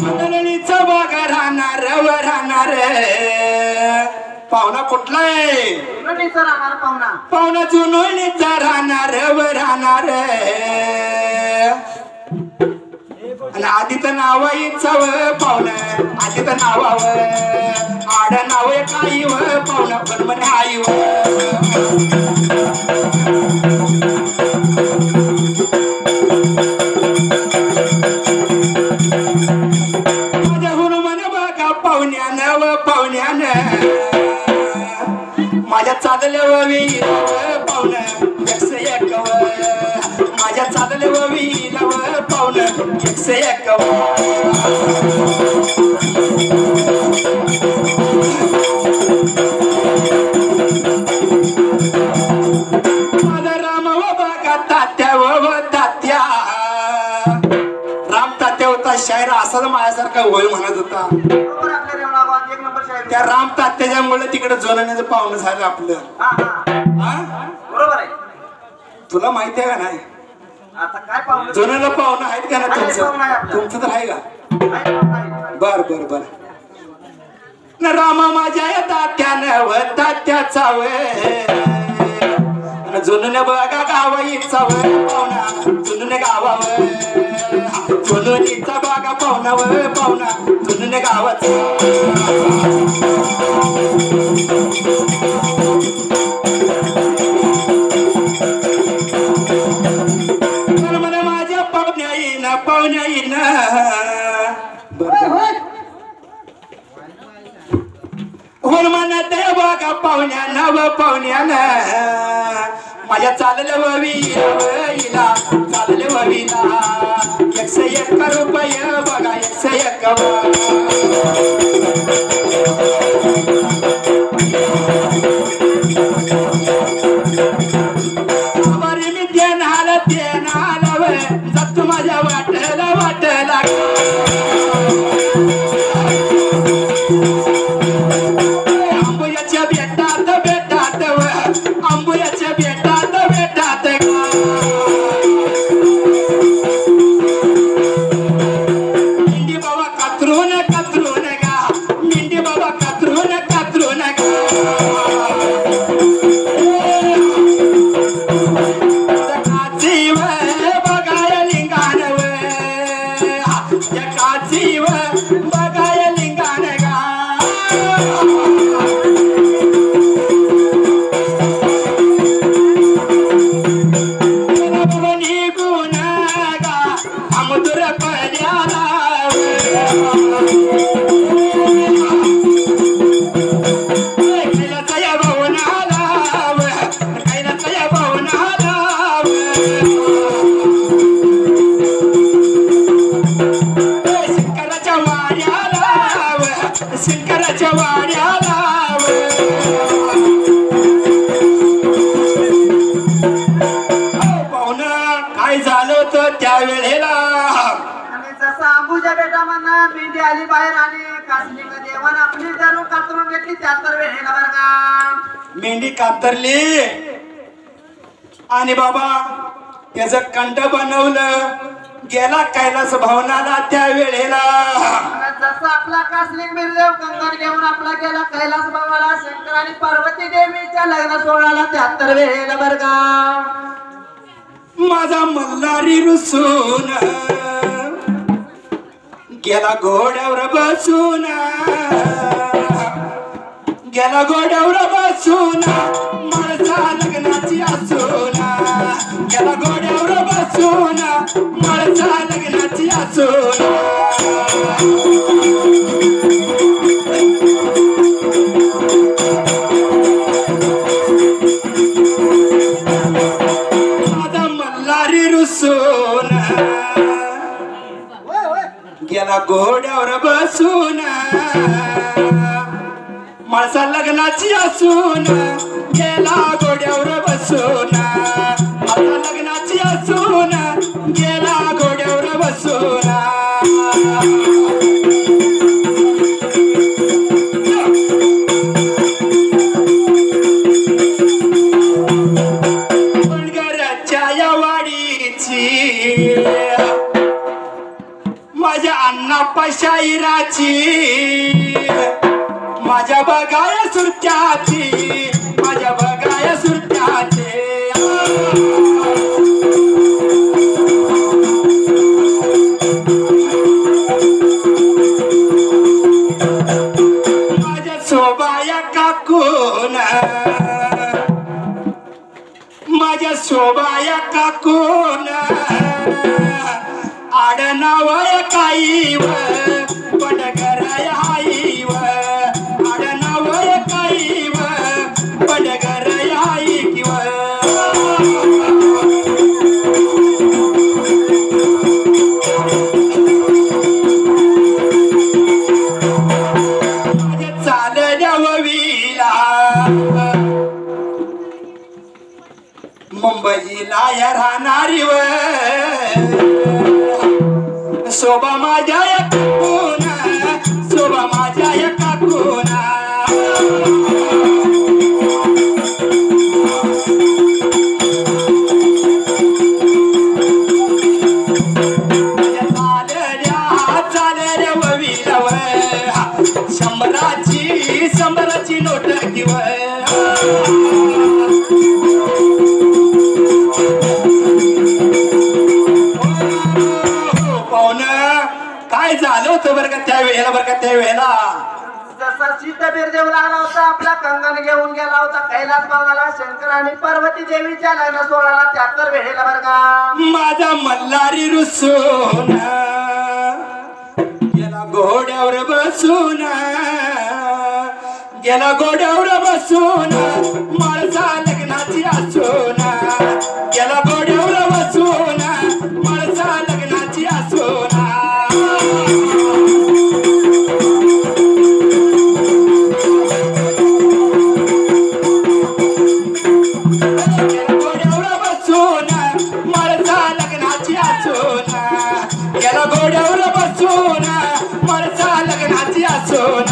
मंडळीचा बाग राहणार पाहुणा कुठला आहे जुनोनीचा राहणार पाहुणा पाहुणा जुनोनीचा राहणार आणि आधी तर नाव इच्छाव पाहुणं आधी तर नावाव आड नाव काही व पाहुणा पण म्हणे आई माझ्याहून म्हण बघा पाहुण्यानं व पाहुण्यानं माझ्या चालल्या वीर पाहुणं 101 माझ्या चालल्या वीर पाहुणं 101 माझा राम व बघा तात्या व तात्या राम तात्या होता शायर असाच माझ्यासारखा होय म्हणत होता बरोबर आपल्या रेवणागावात 1 नंबर शाहीर त्या राम तात्याच्यामुळे तिकडे जोडण्याचं पाहुणं झालं आपलं हा हा हा बरोबर आहे तुला माहिती आहे का नाही आता काय पाहुणे जोनाला पाहुणं आहेत का ना पाहुणं आहे आपलं. तुमचं तर आहे का काय पाहुणे? बर बर बर न रामा माझ्या या तात्यानं व तात्याचा जुनून बघा गावाईचा व पाहुणा जुनून गावाव जुनुनीचा बघा पाहुणा व पाहुणा जुनून गावाचा मला माझ्या पाहुण्या येईन होल म्हणत बघा पाहुण्यानं व पाहुण्यानं माझ्या चालल्या ववीला चालल्या ववीला 101 रुपये बघा 101 बरी मी देणार जातो माझ्या वाटला आंबोयाच्या बेटात आंबोयाच्या बेटात मेंढी बाबा कातरून गा मेंढी बाबा कातरून गा काची व बघाय लिंगान काची व बघाय लिंगान गा अमदुर पड्याला कैलाचा या भावनाला कैलाचा या भावनाला शंकराच्या वाड्याला शंकराच्या वाड्याला काय झालं होतं त्यावेळेला आणि जसं अंबुजा बेटा म्हणा मेंढी आली बाहेर आणि कासली देवान आपली जरूर कातरून घेतली 73 वेळेला बरं का मेंढी कातरली आणि बाबा त्याचं कंठ बनवलं गेला कैलास भवनाला त्या वेळेला आणि जसं आपला कासलिंग बिरदेव कंगण घेऊन आपला गेला कैलास बाबाला शंकर आणि पार्वती देवीच्या लग्न सोहळ्याला 73 वेळेला बरं का माझा मल्हारी रुसून गेला घोड्यावर बसून गेला गोड्यावर बसून माणसा लग्नाची असून गेला गोड्यावर बसून माणसा लग्नाची असून माझा मल्हारी रुसून गेला घोड्यावर बसून माणसा लग्नाची असून गेला घोड्यावर बसून माणसा लग्नाची असून गेला घोड्यावर बसून घराच्या या वाडीची माझ्या अण्णा पशाईराची माझ्या बघाया सुरत्याची माझ्या बघाया सुरत्याचे माझ्या शोभाया काकून माझ्या शोभाया काकून आडनावय काईव पडगराय हाईव आडनावय काईव पडगराय हाईव माझ्या चालल्या ववीला मुंबईला या राहणारी व शोभा माझ्या या काकूना शोभा माझ्या या काकूना चालल्या ववीला शंभराची नोट किंवा काय झालं होतं बरं का त्यावेळेला जसा सीताबीर देव लागला होता आपला कंगन घेऊन गेला होता कैलास बाबाला शंकर आणि पार्वती देवीच्या लग्न सोहळ्याला 73 वेळेला बरं का माझा मल्हारी रुसून गेला घोड्यावर बसून गेला घोड्यावर बसून माणसा लग्नाची असून गेला घोड्यावर बसून माणसा लग्नाची असून गेला घोड्यावर बसून माणसा लग्नाची असून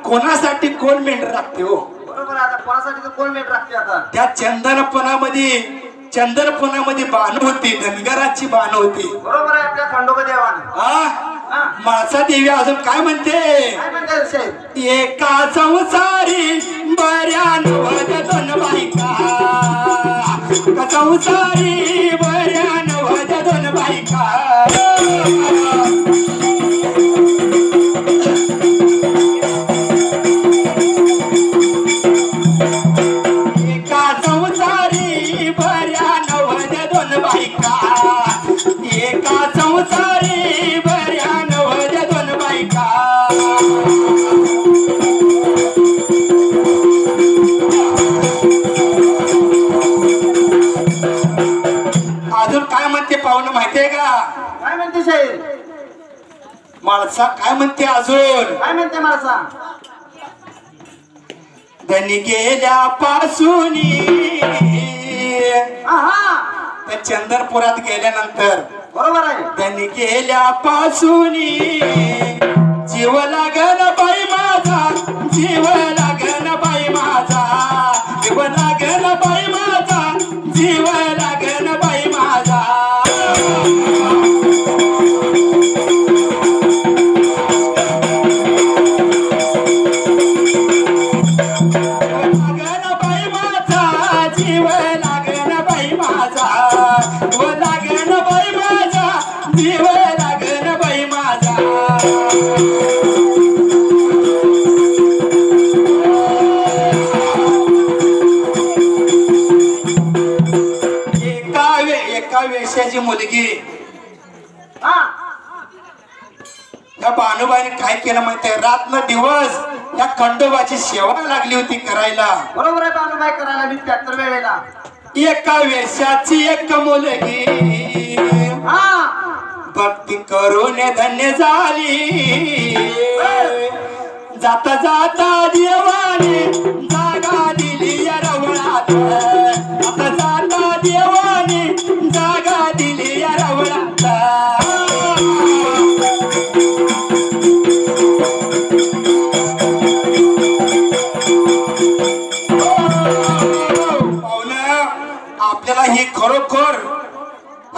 कोणासाठी कोण मेंढर राखते हो बरोबर आता कोणासाठी तर कोण मेट राखते आता त्या चंदनपणामध्ये बाण होती धनगराची बाण होती बरोबर आहे आपल्या खंडोबा देवाने हा माळसा देवी अजून काय म्हणते काय म्हणतात साहेब एका संसारी बऱ्या नवद्या दोन बायका एका संसारी बऱ्या नवद्या दोन बायका एका संसारी बऱ्या नवद्या दोन बायका अजून काय म्हणते पाहुणं माहितीये का काय म्हणते साहेब माणसा काय म्हणते अजून काय म्हणते माणसा धनी गेल्या पासून त्या चंदरपुरात गेल्यानंतर बरोबर आहे त्यांनी गेल्यापासून जीव लागल बाई माझा जीव लागन बाई माझा जीव लागन बाई माझा जीव लागन बाई माझा लागन बाई माझा जीव लागन बाई माझा जीव लागन बाई माझा जीव लागन बाई माझा एका वेश्याची मुलगी हा या भानुबाईने काय केलं माहितीये रात न दिवस या खंडोबाची सेवा लागली होती करायला बरोबर आहे बानुबाई करायला मी 73 वेळेला एका वेश्याची एक मुलगी हा भक्ती करून धन्य झाली जाता जाता देवाने जागा दिली या रवळात आता जाता देवाने जागा दिली या रवळात आपल्याला ही खरोखर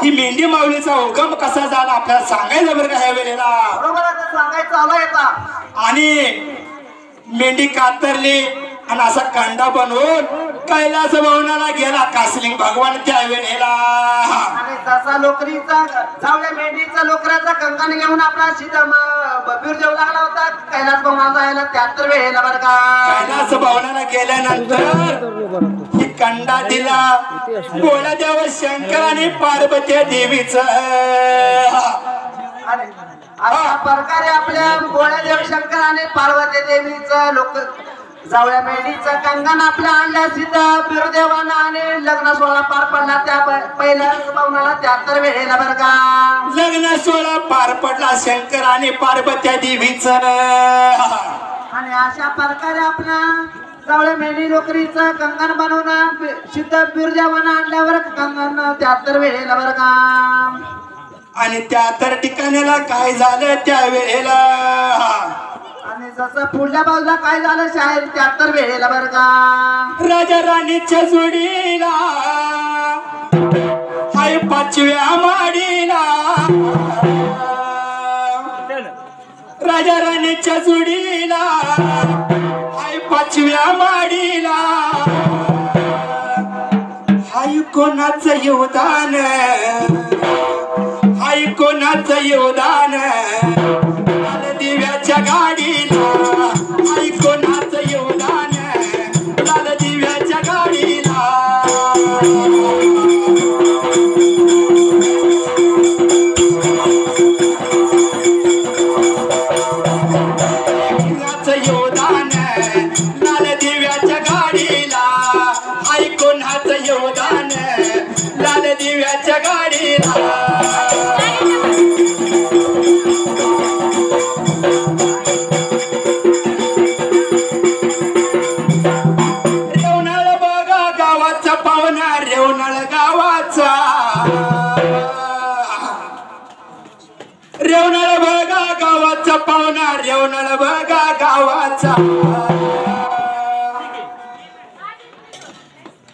ही मेंढी माऊलीचा उगम कसा झाला आपल्याला सांगायचं बरं का ह्या वेळेला बरोबर आहे ते सांगायचं आलं येता आणि मेंढी कातरली आणि असा कांडा बनवून कैलास भवनाला गेला कासलिंग भगवान त्या वेळेला आणि जसा लोकरीचा जावल्या मेंढीचा लोकराचा कंकण घेऊन आपला सीता बबीर देऊ लागला होता कैलास भवनाला जायला 73 वेळेला बरं का कैलास भवनाला गेल्यानंतर ही कंडा दिला गोळ्या देव शंकर आणि पार्वती देवीच आणि अशा प्रकारे आपल्या गोळ्या देव शंकर आणि पार्वती देवीचं लोक जावळ्या मेंढीचं कंगन आपल्या आणल्या सीता बिरुदेवानं आणि लग्न सोहळा पार पडला त्या पहिल्या पाहुणाला 73 वेळेला बरं का लग्न सोहळा पार पडला शंकर आणि पार्वती देवीच आणि अशा प्रकारे आपल्या जावळ्या मेंढी लोकरीचं कंगन बनवून सीता बिरुदेवानं आणल्यावर कंगन 73 वेळेला बरं का आणि त्या तर ठिकाणीला काय झालं त्या वेळेला आणि जसं पुढल्या बाजूला काय झालं शाहीर 73 वेळेला बरं का राजा राणीच्या जोडीला हाय 5व्या माडीला राजा राणीच्या जोडीला हाय 5व्या माडीला हाय कोणाचं योगदान हाय कोणाचं योगदान लाल दिव्याच्या गाडीला हाय कोणाचं योगदान लाल दिव्याच्या गाडीला कोणाचं योगदान लाल दिव्याच्या गाडीला हाय कोणाचं योगदान लाल दिव्याच्या गाडीला रेवणाळ बघा गावाचा पाहुणा रेवणाळ गावाचा रेवणाळ बघा गावाचा पाहुणा रेवणाळ बघा गावाचा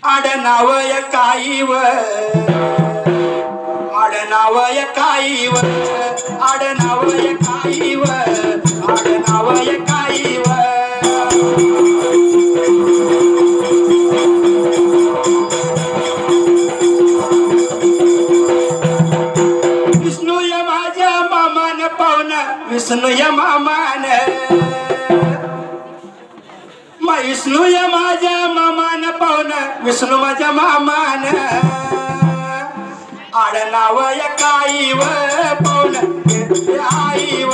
आडनावय काईव आडनावय काईव आडनावय काईव आडनावय काईव विष्णू या माझ्या मामान पाहुण विष्णू या मामान विष्णू या माझ्या मामान पाहुण विष्णू माझ्या मामान आडनावय काईव पाहुण आईव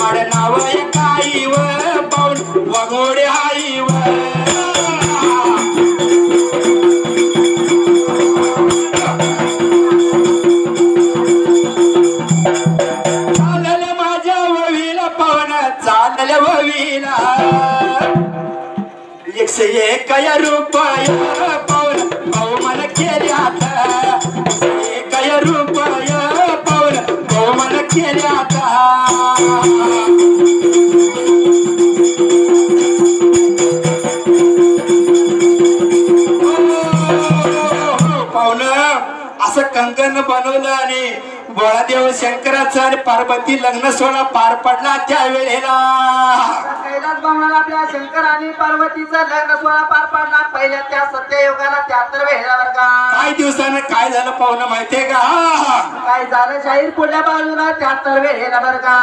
आडनावय काईव पाहुण वगोडे आईव चालले माझ्या ववीला पाहुण चालले ववीला 101 रुपये पाऊल भाऊ मला केले आता 101 रुपये पाऊल भाऊ मला केले आता अंगण बनवलं आणि बोळादेव शंकराचं आणि पार्वती लग्न सोहळा पार पडला त्या वेळेला कैलास भवनाला आपल्या शंकर आणि पार्वतीचं लग्न सोहळा पार पडला पहिल्या त्या सत्ययुगाला 73 वेळेला बरं का. काही दिवसानं काय झालं पाहुणं माहितीये का काय झालं शाहीर पुढल्या बाजूला 73 वेळेला बरं का.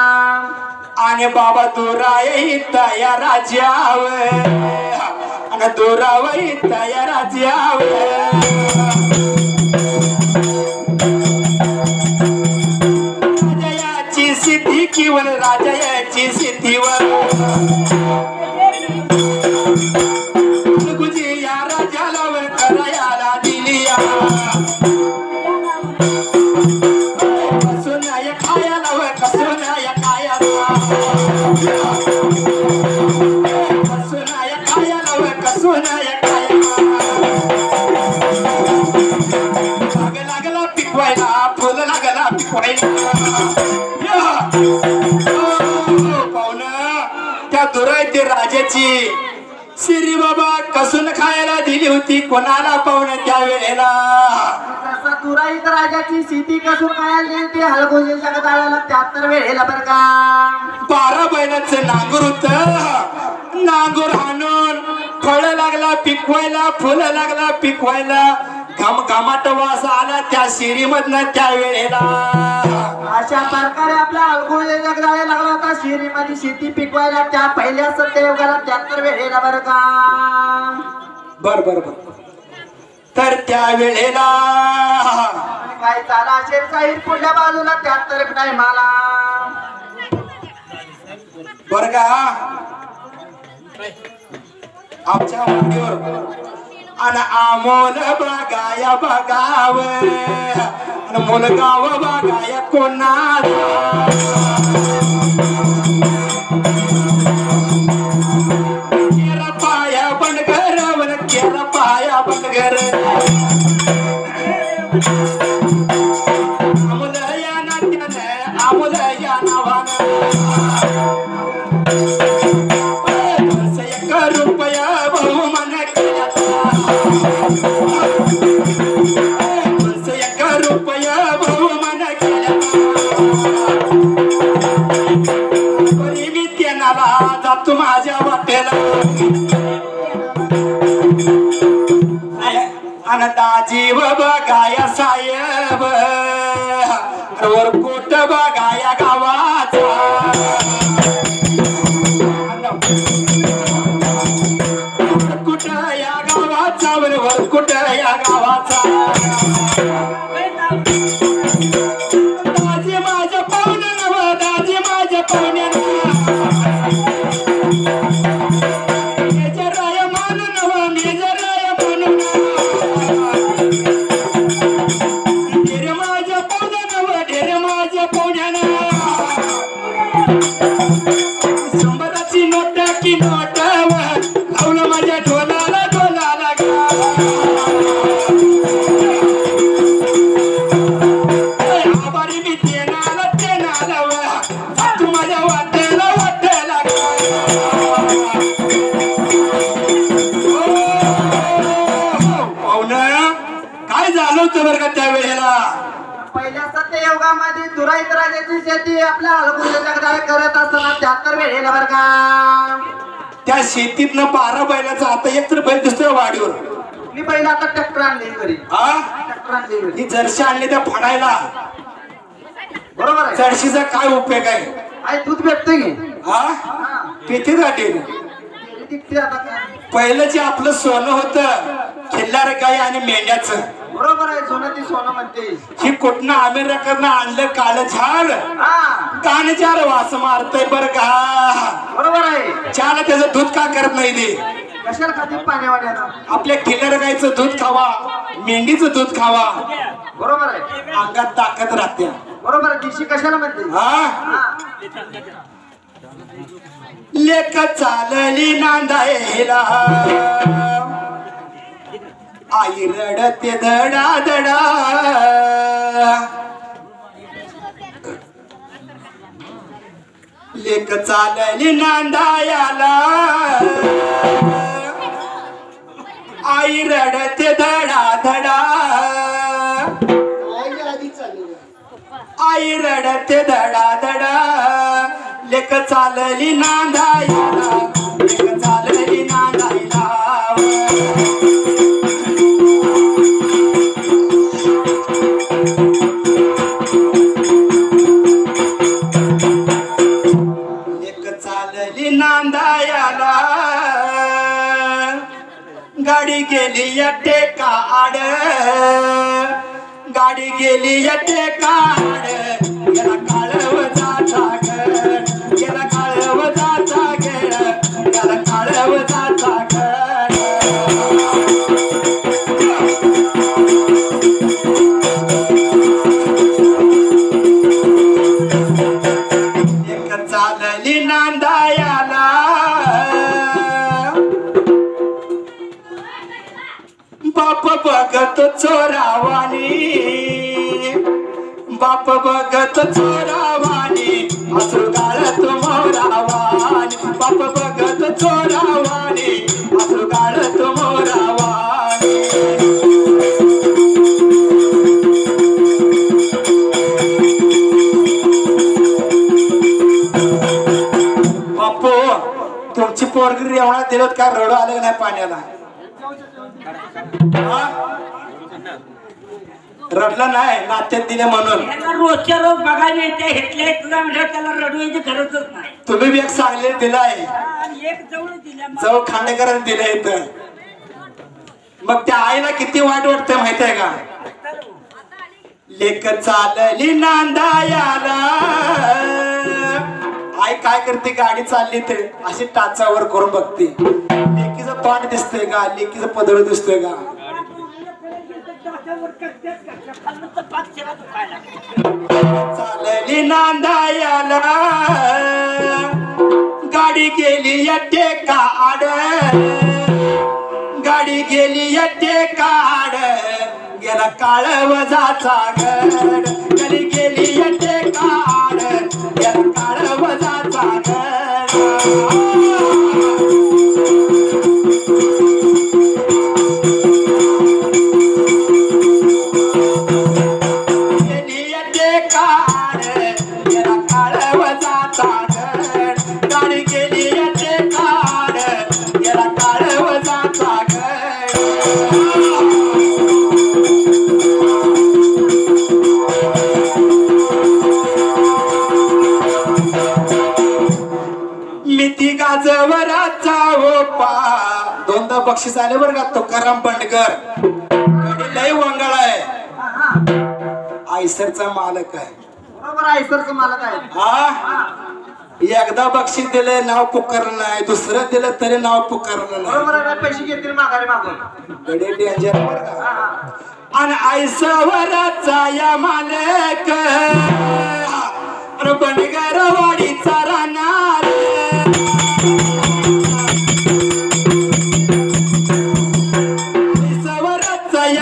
आणि बाबा दुराई तया राजावर आणि दुरावई तया राजावर राजाची सिद्धी किंवा राजाची सिद्धीवर गुजी या राजाला वर करायला दिली कसून या खायला वर कसून या खायला कसून या खायला वर कसून या खायला लागला पिकवायला फुल लागला पिकवायला पाहुणं त्या दुरायती राजाची श्री बाबा कसून खायला दिली होती कोणाला पाहुणं त्या वेळेला तसा तुराईत राजाची सिद्धी कसून खायला दिली ती हलगोजीच्या गदाळाला 73 वेळेला बरं का. 12 बैलाचं नांगूर होत नांगूर हाणून फळ लागला पिकवायला फुलं लागला पिकवायला घामाट वास आला त्या शिरीमधनं त्या वेळेला अशा प्रकारे आपल्या हलगोजीच्या गदाळा लागला होता शिरीमध्ये शेती पिकवायला त्या पहिल्या सत्ययुगाला 73 वेळेला बरं का. बर बर बर तर त्या वेळेला काय झाला असेल शाहीर पुढल्या बाजूला 73 नाही मला बर का आमच्या वाडीवर आणि आमोल बघाया बघाव आणि मुलगाव बघाया कोणाचा केरा पाया बनगर वन केरा पाया बनगर अमुल या नात्यानं अमुल या नावानं रुपया बहुमान केला रुपया बहुमान केला मी त्यांना जातो माझ्या वाटेला आणि दाजीव बघाया साहेब वर कोट बघाया गावाचा कुठं या गावाचा बरोबर कुठं या गावाचा दाजी माझ्या पाहुण्यानं दाजी माझ्या पाहुण्यानं मेजराय मानून मेजराय मानून ढेर माझ्या पाहुण्यानं ढेर माझ्या पाहुण्यानं शंभराची नोट की नोट लावलं माझ्या ढोलाला ढोलाला आभारी मी तेनाला तू माझ्या वाटेला वाटेला पाहुणं काय झालं होतं बरं का त्या वेळेला पहिल्या सत्ययुगामध्ये दुराईत राजाची शेती आपल्या हलगोजीच्या गदाळा करत असताना 73 वेळेला बरं का. त्या शेतीतनं 12 बैलाचा आता एक तर बैल दिसतोय वाडीवर मी पहिला आता ट्रॅक्टर आणली घरी हा ट्रॅक्टर आणली घरी ही जर्शी आणली त्या फडायला बरोबर आहे. जर्शीचा काय उपयोग आहे आई दूध भेटते की हा हा. पिथे गाठी टिकते आता काय. पहिलं जे आपलं सोनं होतं खिल्लार गाय आणि मेंढ्याचं बरोबर आहे सोनं ती सोनं म्हणते ही कुठनं अमेरिकेतनं आणलं काळ झाड हा कानचार वास मारतय बर का बरोबर आहे. चहाला त्याचं दूध का करत नाही ते कशाला खाते पाण्यावाड्यानं आपल्या खिल्लार गायचं दूध खावा मेंढीचं दूध खावा बरोबर आहे. अंगात ताकद राहते बरोबर आहे. दिशी कशाला म्हणते हा हा. लेख चालली नांदायला आई रडते धडा धडा लेख चालली नांदायाला आई रडते धडा धडा आई रडते धडा धडा लेक चालली नांदायला लेक चालली नांदायला लेक चालली नांदायला गाडी गेली या टेका आड गाडी गेली या टेका आड गेला काळव जाता घर गेला काळव जाता घर गेला काळव जाता घर एक चालली नांदायला बाप बघत चोरावानी बाप बघत चोरावानी असू गाळत मोरावानी बाप बघत चोरावानी असू गाळत मोरावानी बापू तुमची पोरगी रेवणा दिलं काय रडू आलं नाही पाण्याला रडलं नाही नात्यात दिले म्हणून रोजच्या रोज बघायला येते हेतले तुला म्हणजे त्याला रडू यायची गरजच नाही तुम्ही बी एक सांगले दिलाय आणि एक जवळ दिल्या जवळ खांडेकरांनी दिले इथं मग त्या आईला किती वाईट वाटतंय माहितीये का लेक चालली नांदायला आई काय करते गाडी चालली तर अशी टाचावर करून बघते लेकीचं तोंड दिसतंय का लेकीचं पदर दिसतोय का चालली नांदायला गाडी गेली या टेका आड गाडी गेली या टेका आड गेला काळव जाचा गड गाडी गेली या टेका आड गेला काळव जाचा गड गाजवराचा ओपा दोनदा बक्षीस आले बरं का तुकाराम बंडकर लय वंगाळ आहे आयसरचा मालक आहे बरोबर आयसरचं मालक आहे हा एकदा बक्षीस दिले नाव पुकारलं नाही दुसरं दिलं तरी नाव पुकारलं नाही बरोबर आहे पैसे घेतील माघारी मागून गडे डेंजर बरं का आणि आयसवराचा या मालक बंडगर वाडीचा राहणार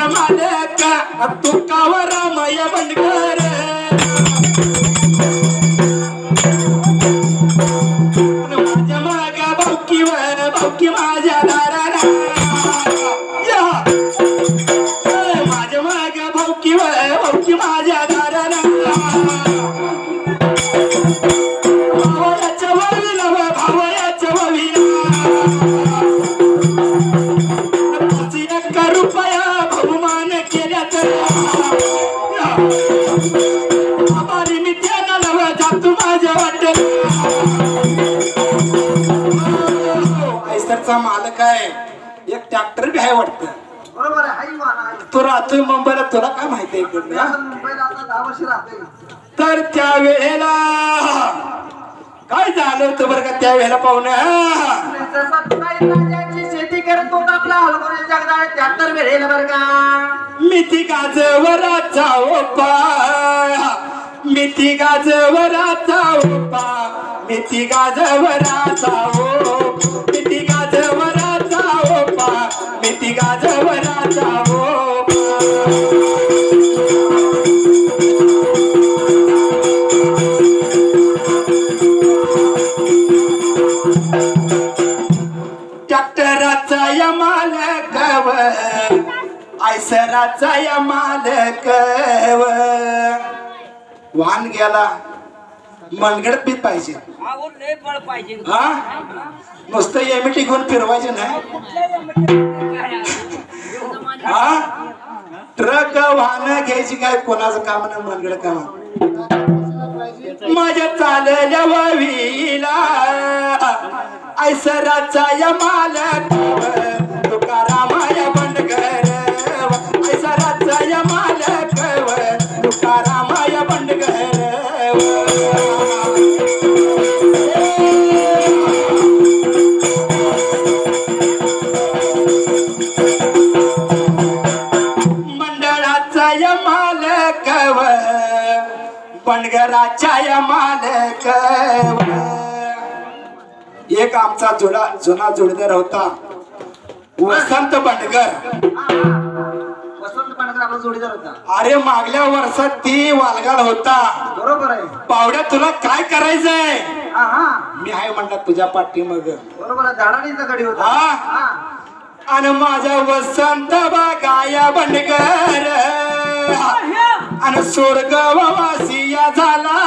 मालक तुकावर मय बंडकर माझ्या माग भाऊकी माझ्या दाराला माझ्या माग भाऊकी माझ्या दाराला भावयाच्या ववीला भावयाच्या ववीला रुपया बहुमान केल्या तर आभारी मी त्याला नव जातो माझ्या वाटेल आयसरचा मालक आहे एक ट्रॅक्टर बी आहे वाटतं बरोबर आहे हाई वाहन आहे तू राहतोय मुंबईला तुला काय माहिती आहे इकडे आपण मुंबईला आता 10 वर्ष राहतोय तर त्या वेळेला काय झालं होतं बरं का त्या वेळेला पाहुणं शेती करत होता आपला हलगोरी जगदाळ 73 वेळेल बरं का मिठी गाजवराचा ओपा मिठी गाजवराचा ओपा मिठी गाजवराचा ओ मिठी गाजवराचा ओपा मिठी गाजवराचा ओपा ट्रॅक्टराचा या मालक आयसराचा या मालक वाहन गेला मनगडत बी पाहिजे आवर लय बळ पाहिजे हा नुसतं एमिटी घेऊन फिरवायचे नाही हा ट्रक वाहन घ्यायची काय कोणाचं काम नाही मनगड काम माझ्या चालल्या वावीला ऐसराचा या मालक तुकारामाया बंडगर ऐसराचा या मालक तुकारामाया बंडगर मंडळाचा या मालक बंडगराच्या या मालक एक आमचा जुना जोडीदार होता वसंत बंडगर वसंत पांढरा आपला जोडीदार होता. अरे मागल्या वर्षात ती वालगाड होता बरोबर आहे. पावड्या तुला काय करायचंय हा हा मी आहे म्हणतात तुझ्या पाठी मग बरोबर आहे. झाडानीचा गडी होता. हा. हा आणि माझा वसंत बागाया बंडगर आणि स्वर्ग वासिया झाला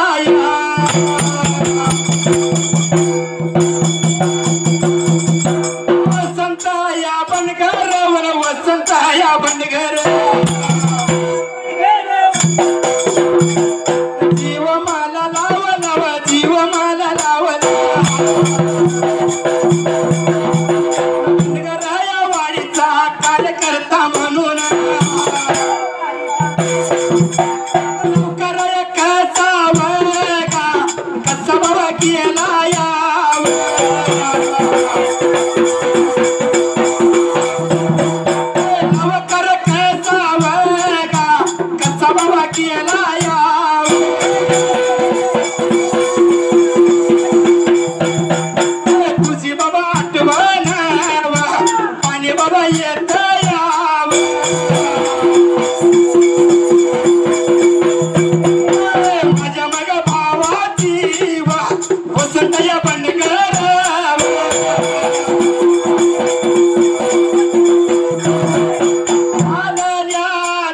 वसंत या बंडगर वसंत या बंडगर जीव मला लावला जीव मला लावला बंडगराया वाडीचा कार्यकर्ता म्हणून कराया कसा बघा कसा बाबा केला याव कर कसा बघा कसा बाबा केला याव तुझी बाबा आठवण पाणी बाबा येत याव माझ्या मग भावाची वसंत या बंडगर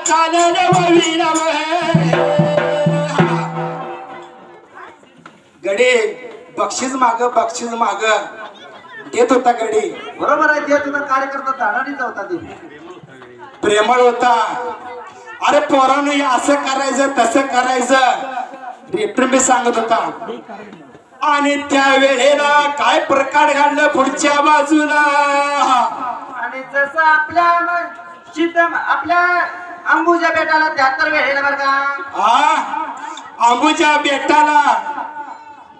चालल्या वळीला गडे बक्षीस माग देत होता गडी बरोबर आहे. ते तुझा कार्यकर्ता झाडानीचा होता. ते प्रेमळ होता. अरे पोरानं हे असं करायचं तसं करायचं रेप्रेमी सांगत होता. आणि त्या वेळेला काय प्रकार घडलं पुढच्या बाजूला आणि जसं आपल्या अंबुजा बेटाला 73 वेळेला बरं का. हा अंबुजा बेटाला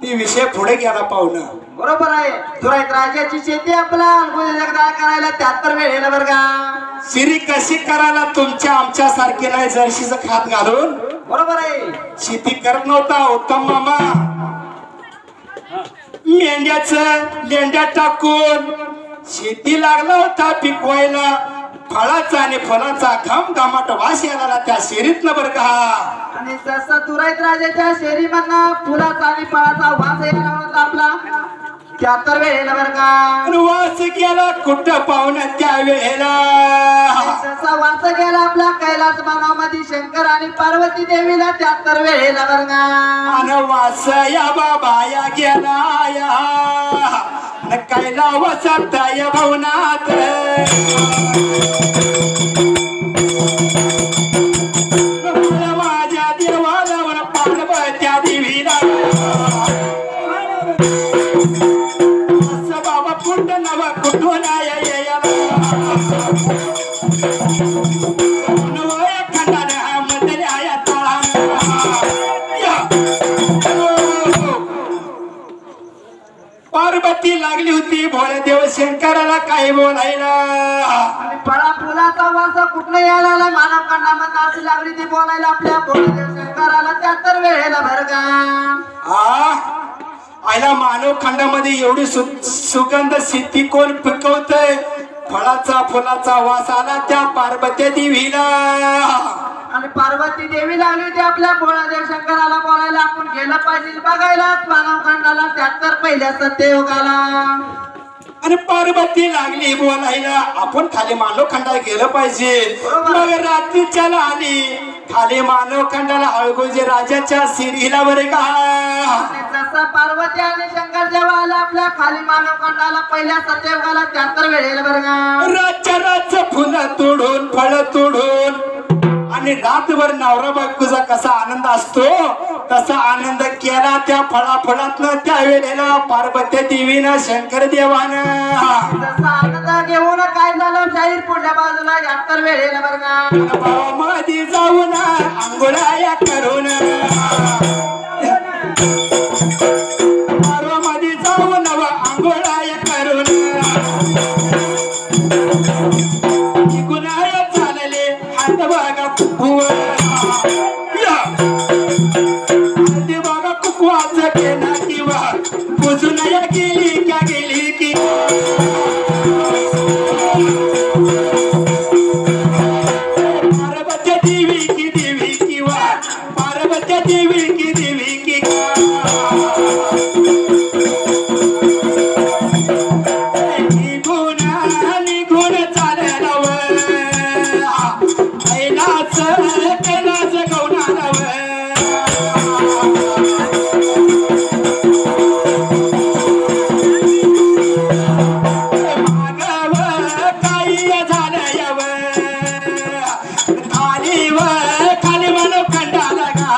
ती विषय पुढे गेला पाहुणं. बरोबर आहे. तुराईत राजाची शेती आपला अंबुजा जगदाळ करायला 73 वेळेला बरं का. शिरी कशी करायला तुमच्या आमच्या सारखी नाही जर्शीचं खात घालून बरोबर आहे. शेती करत नव्हता उत्तम मामा. लेंड्या टाकून शेती लागला होता पिकवायला. फळाचा आणि फळाचा घमघमाट वास यायला त्या शेरीतनं बरं का. आणि जसं तुराईत राजाच्या शेरीमधनं फुलाचा आणि फळाचा वास यायला होता आपला 73 वेळेला बरं का. आणि वास गेला कुठं पाहुणं त्या वेळेला. जसा वास गेला आपला कैलास मानामध्ये शंकर आणि पार्वती देवीला 73 वेळेला बरं का. आणि वास या बाबाया गेला या कैला वसत या भवनात. माझ्या देवाला पार्वत्या देवीला बाबा कुंड नव कुठून खंडाने मंदिर आया ताळा पार्वती लागली होती भोळेदेव शंकराला काय बोलायला. आणि फळा फुलाचा वास कुठनं यायला लागला मानव खंडामधनं अशी लागली ती बोलायला आपल्या भोलेदेव शंकराला 73 वेळेला बरं का. आयला मानव खंडामध्ये एवढी सुगंध शेती कोण पिकवतय. फळाचा फुलाचा वास आला त्या पार्वती देवीला. आणि पार्वती देवी लागली होती आपल्या भोळादेव शंकराला बोलायला. आपण गेलं पाहिजे बघायला मानव खंडाला 73 पहिल्या सत्ययुगाला. आणि पार्वती लागली बोलायला आपण खाली मानव खंडाला गेलं पाहिजे. मग रात्रीच्याला आली खाली मानव खंडाला अळगोजे राजाच्या सिरीला बरे का. आणि जसं पार्वती आणि शंकर जेव्हा आला आपल्या खाली मानवखंडाला पहिल्या सत्ययुगाला 73 वेळेला बरं का. रातच्या रातचं फुलं तोडून फळ तोडून आणि रातभर नवरा बायकोचा कसा आनंद असतो तसा आनंद केला त्या फळाफळातनं त्या वेळेला पार्वती देवीनं शंकर देवानं. जसा आनंद घेऊन काय झालं शाहीर पुढल्या बाजूला 73 वेळेला बरं का. भावामध्ये जाऊन आंघोळ्या करून भावामध्ये जाऊन आंघोळ्या करून गुन्हा झालेले हात बघा बघा कुकवाचं केला किंवा पुजून गेली क्या गेली की. पार्वती देवी की किंवा पार्वती देवी की निघून चालला कैलास गवणाला खाली मानव खंडाला गा.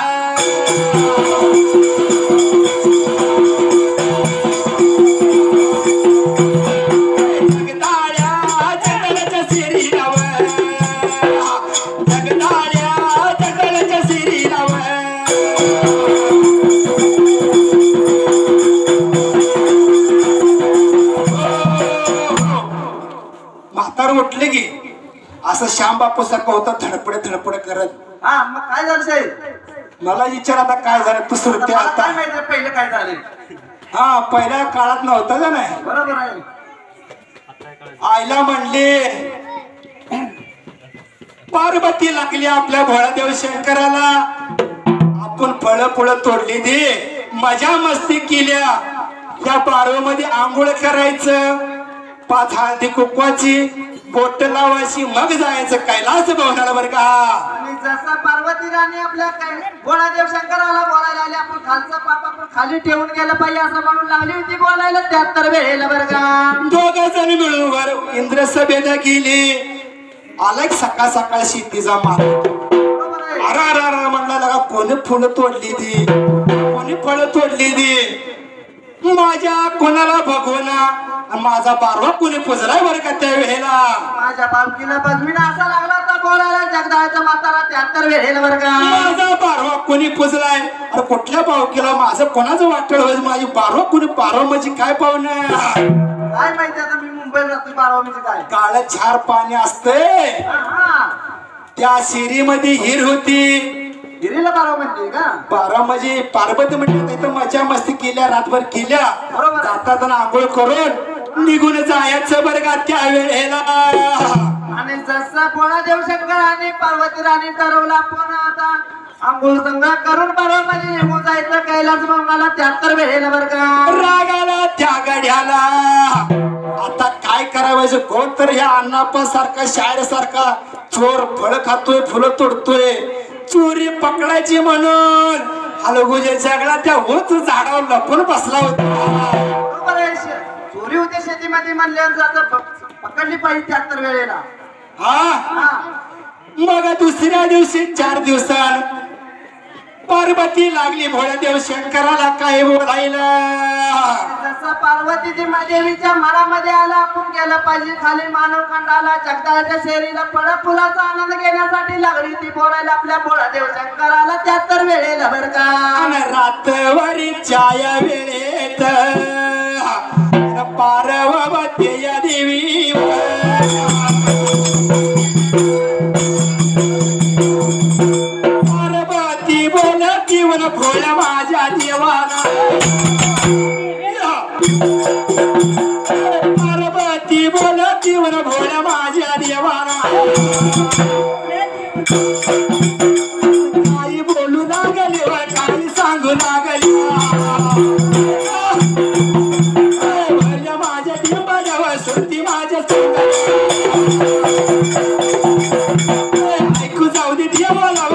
जगदाळ्या जगदाच्या सिरीला जगदाळ्या जगदाच्या सिरीला म्हातार उठले की असं श्याम बापू सारखं होतं धडपड करत. हा मग काय झालं साहेब. मला विचार आता काय झालं तू सुरते मला आता. काय माहिती पहिलं काय झालं. हा पहिल्या काळात नव्हतं का नाही. बरोबर आहे. आईला म्हणले पार्वती लागली आपल्या भोळादेव शंकराला. आपण फळ तोडली दे मजा मस्ती केल्या. या पारवमध्ये आंघोळ करायचं 5 हळदी कुकवाची बोट लावायची मग जायचं कैलास भवनाला बरं का. आणि जसं पार्वती राणी आपल्या भोळादेव शंकराला बोलायला आले आपण खालचा पाप आपण खाली ठेवून गेलं पाहिजे असं म्हणून लागली होती बोलायला 73 वेळेला बरं का. दोघ जण मिळून वर इंद्र सभेला गेली. आला सकाळ सकाळ शेतीचा माल. बरोबर आहे. अरा म्हणला लगा कोणी फुलं तोडली ती कोणी फळं तोडली ती. माझ्या कोणाला भगवना माझा बारवा कोणी पुजलाय बरं का त्या वेळेला. माझ्या बालकीला बजवीला असा लागला तर बोलायला जगदाळ्याच्या माताला 73 वेळेला बरं का. माझा बारवा कोणी पुजलाय. अरे कुठल्या पावकीला माझं कोणाचं वाटळ होईल. माझी बारवा कोणी बारवा म्हणजे काय पाहुणं काय माहिती आता मी मुंबईला राहतो बारवा म्हणजे काय. काळ झार पाणी असते. हा त्या शिरीमध्ये हिर होती. गिरीला बारवा म्हणते का. बारा म्हणजे पार्वती म्हणजे तिथं मजा मस्ती केल्या रातभर केल्या. बरोबर. जाताना आंघोळ करून निघून जायचं बरं का त्या वेळेला. आणि जसं भोळादेव शंकर आणि पार्वती राणी ठरवलं आपण आता आंघोळ संघ करून बारवा मध्ये निघून जायचं कैलास भवनाला 73 वेळेला बरं का. रागाला त्या गड्याला आता काय करावं. कोण तर ह्या अण्णाप्पा सारखा शायर सारखा चोर फळ खातोय फुलं तोडतोय. चोरी पकडायची म्हणून हलगुजे सगळा त्या होच झाडावर लपून बसला होता. बरोबर आहे. चोरी होते शेतीमध्ये म्हणल्यावर आता पकडली पाहिजे 73 वेळेला. हा मग दुसऱ्या दिवशी 4 दिवसांत पार्वती लागली भोळादेव शंकराला काय बोलायला. जसं पार्वती देवीच्या मनामध्ये आला आपण गेलं पाहिजे खाली मानव खंडाला जगदाळ्याच्या शेरीला फळ फुलाचा आनंद घेण्यासाठी लागली ती बोलायला आपल्या भोळादेव शंकराला 73 वेळेला बरं का. आणि रातवरीच्या या वेळेत पार्वती देवी पार्वती बोलती वन भोळ्या माझ्या देवाला. पार्वती बोलती वन भोळ्या माझ्या देवाला. काही बोलू लागली व काही सांगू लागली. भोळ्या माझ्या देवाला सुरती माझ्या ऐकू जाऊ दे देवाला.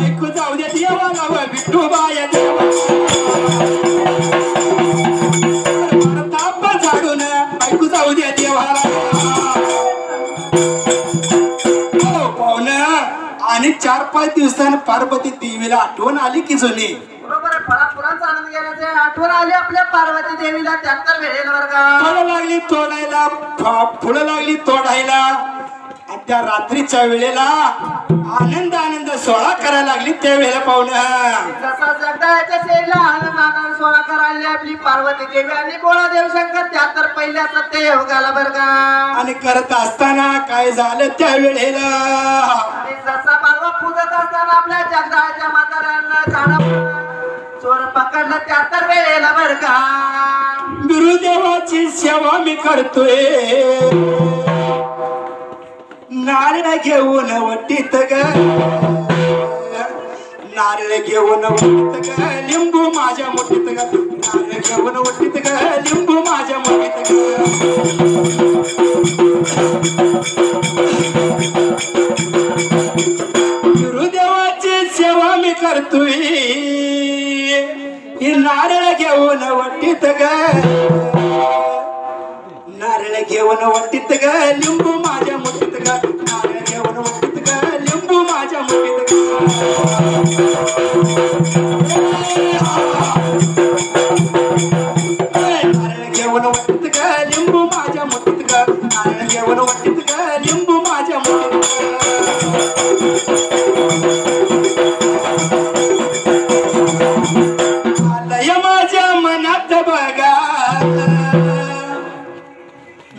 ऐकू जाऊ दे देवाला व विठोबाया देवा ताप झाडून ऐकू जाऊ दे देवाला पाहुण आणि 4-5 दिवसांनी पार्वती देवीला आठवण आली की जुनी बरोबर आहे. फळाफुलांचा आनंद घेण्याचे आठवण आली आपल्या पार्वती देवीला 73 वेळेला बरं का. फळं लागली तोडायला फुलं लागली तोडायला आणि त्या रात्रीच्या वेळेला आनंद सोहळा करायला लागली त्या वेळेला पाहुणं जसा जगदाळ्याच्या शेरीला आनंद सोहळा करायला आपली पार्वती देवी आणि बोळा देव शंकर 73 पहिल्या सत्य योगाला बरं का. आणि करत असताना काय झालं त्या वेळेला आणि जसा पार्वा पूजत असताना आपल्या जगदाळ्याच्या म्हाताऱ्यांना झाडा चोर पकडलं 73 वेळेला बरं का. गुरुदेवाची सेवा मी करतोय नारळ घेऊन वटीत ग नारळ घेऊन वटीत ग लिंबू माझ्या मुठीत ग नारळ घेऊन वटीत ग लिंबू माझ्या मुठीत ग गुरुदेवाची सेवा मी करतोय ही नारळ घेऊन वटीत ग नारळ घेऊन वटीत ग लिंबू माझ्या मुठीत ग नारळ घेऊन वटीत ग लिंबू माझ्या मुठीत नारळ घेऊन वटीत ग लिंबू माझ्या मुठीत ग नारळ घेऊन वटीत ग लिंबू माझ्या मुठीत आलय माझ्या मनात बघा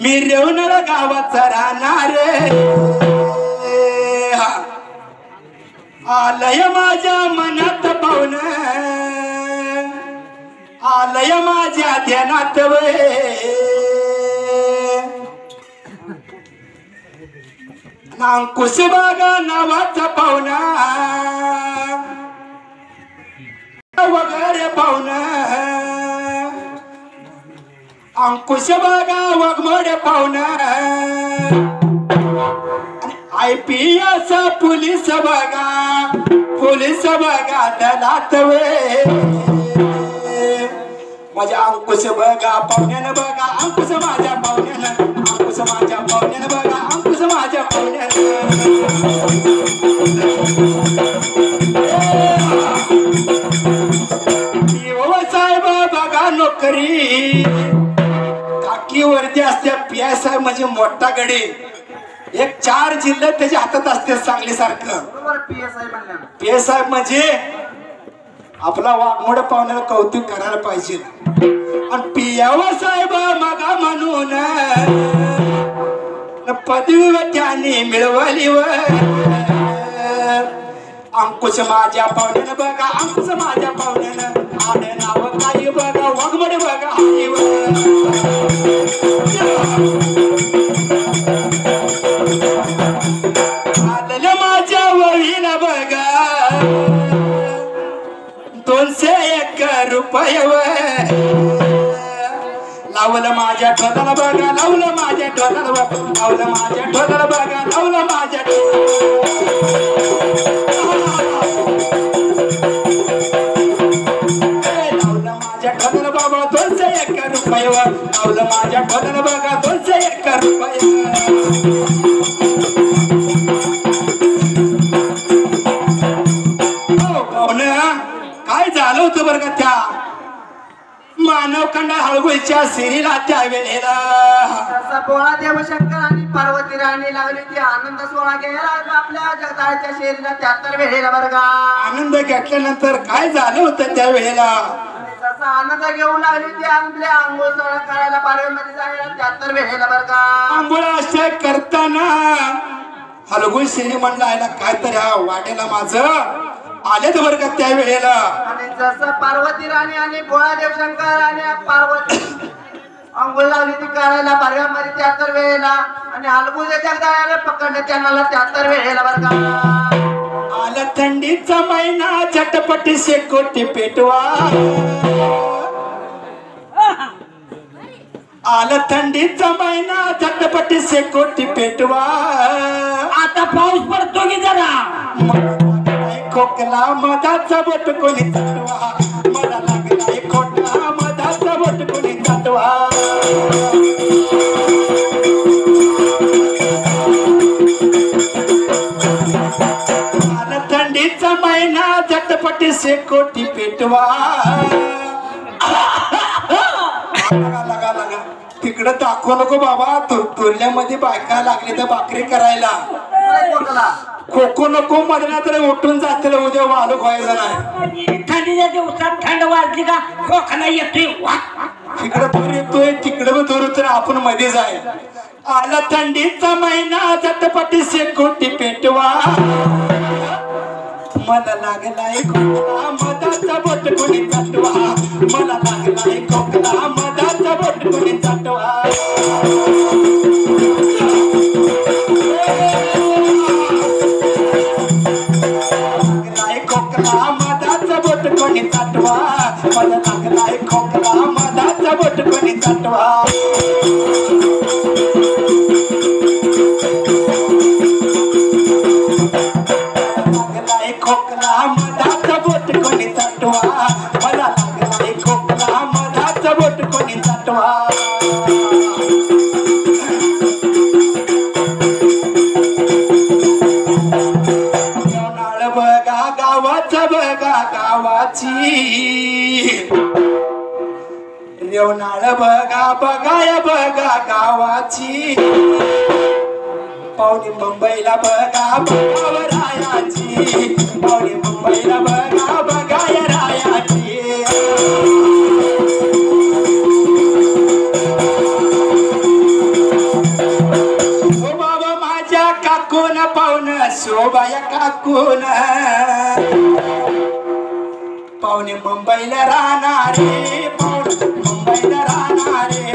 मी रेवणारा गावाचा राहणार आलय माझ्या मनात पाहुण आलय माझ्या ध्यानात अंकुश बागा नावाचा पाहुणा वगैरे पाहुणा अंकुश बागा वगमड पाहुणा IPS पोलीस बघा दलात माझ्या अंकुश बघा पाहुण्यानं बघा अंकुश माझ्या पाहुण्यानं अंकुश माझ्या पाहुण्यानं बघा अंकुश माझ्या पाहुण्यानं साहेब बघा नोकरी काकी वर्दी असते PI साहेब म्हणजे मोठा गडी एक 4 जिल्हे त्याच्या हातात असते सांगली सारखं PI साहेब म्हणजे आपला वाघमोड पाहुण्याला कौतुक करायला पाहिजे आणि पियावा साहेब मगा म्हणून पदवी त्याने मिळवली व अंकुश माझ्या पाहुण्यानं बघा अंकुश माझ्या पाहुण्यानं आडे नाव काही बघा वाघमोड बघा आलेलं माझ्या वळीला बघा 201 रुपये लावलं माझ्या ठोदाला बघा लावलं माझ्या ठोदाला बघा लावलं माझ्या ठोदाला बघा लावलं माझ्या लावलं माझ्या ठोदाला बाबा 201 रुपये लावलं माझ्या ठोदाला बघा 201 रुपये काय झालं होतं बरं का त्या मानवखंड हळगुळच्या सिरीला त्या वेळेला बोळा देवशंकर आणि पार्वती राणी लागली ती आनंद सोहळा घ्यायला आपल्या जगदाळ्याच्या शेरीला 73 वेळेला बरं का. आनंद घेतल्यानंतर काय झालं होतं त्या वेळेला जसा आनंद घेऊ लागली ती आपल्या आंघोळ सोहळा करायला पार्वतीमध्ये जायला 73 वेळेला बरं का. आंघोळ करताना हलगुळ सिरी म्हणला आयला काय तर ह्या वाटेला माझं आलेत बरं का त्या वेळेला. आणि जसं पार्वती राणी आणि बोळा देवशंकर आणि पार्वती अंघोळ लावली ती करायला पार्वतीमध्ये 73 वेळेला आणि हलगुच्या जगदाळ्याला पकडले त्यांना 73 वेळेला बरं का. आला थंडीचा महिना झटपटी शेकोटी पेटवा आलं थंडीचा महिना झटपटी शेकोटी पेटवा आता पाऊस पडतो की जरा खोकला मधाचा बोट कोणी चाटवा मला लागलाय खोकला मधाचा बोट कोणी चाटवा आलं थंडीचा महिना झटपटी शेकोटी पेटवा लगा तिकडं दाखवू नको बाबा तुरल्यामध्ये बायका लागली तर भाकरी करायला खोको नको मधला तर उठून जातील उद्या वालूक व्हायचं नाही थंडीच्या दिवसात थंड वाजली का खोकला येतोय तिकडं दूर येतोय तिकडं दूर तर आपण मध्ये जाय आला थंडीचा महिना झटपटी शेकोटी पेटवा मला लागलाय खोकला मधाचा बोट कोणी चाटवा मला लागलाय खोकला मधाचा बोट कोणी चाटवा लागलाय खोकला मधाचा बोट कोणी चाटवा मला लागलाय खोकला मधाचा बोट कोणी चाटवा खोकला मधाचा बोट कोणी चाटवा मला लागलाय खोकला मधाचा बोट कोणी चाटवा रेवणाळ बघा गावाचा बघा गावाची रेवणाळ बघा बघाया बघा गावाची पाहुणे मुंबईला बघा बघाव रायाची पाहुणे मुंबईला बघा बघाय रायाची ओ बाबा माझ्या काकून पाहुण शोभाया काकून पाहुणे मुंबईला राहणारे पाहुणे मुंबईला राहणारे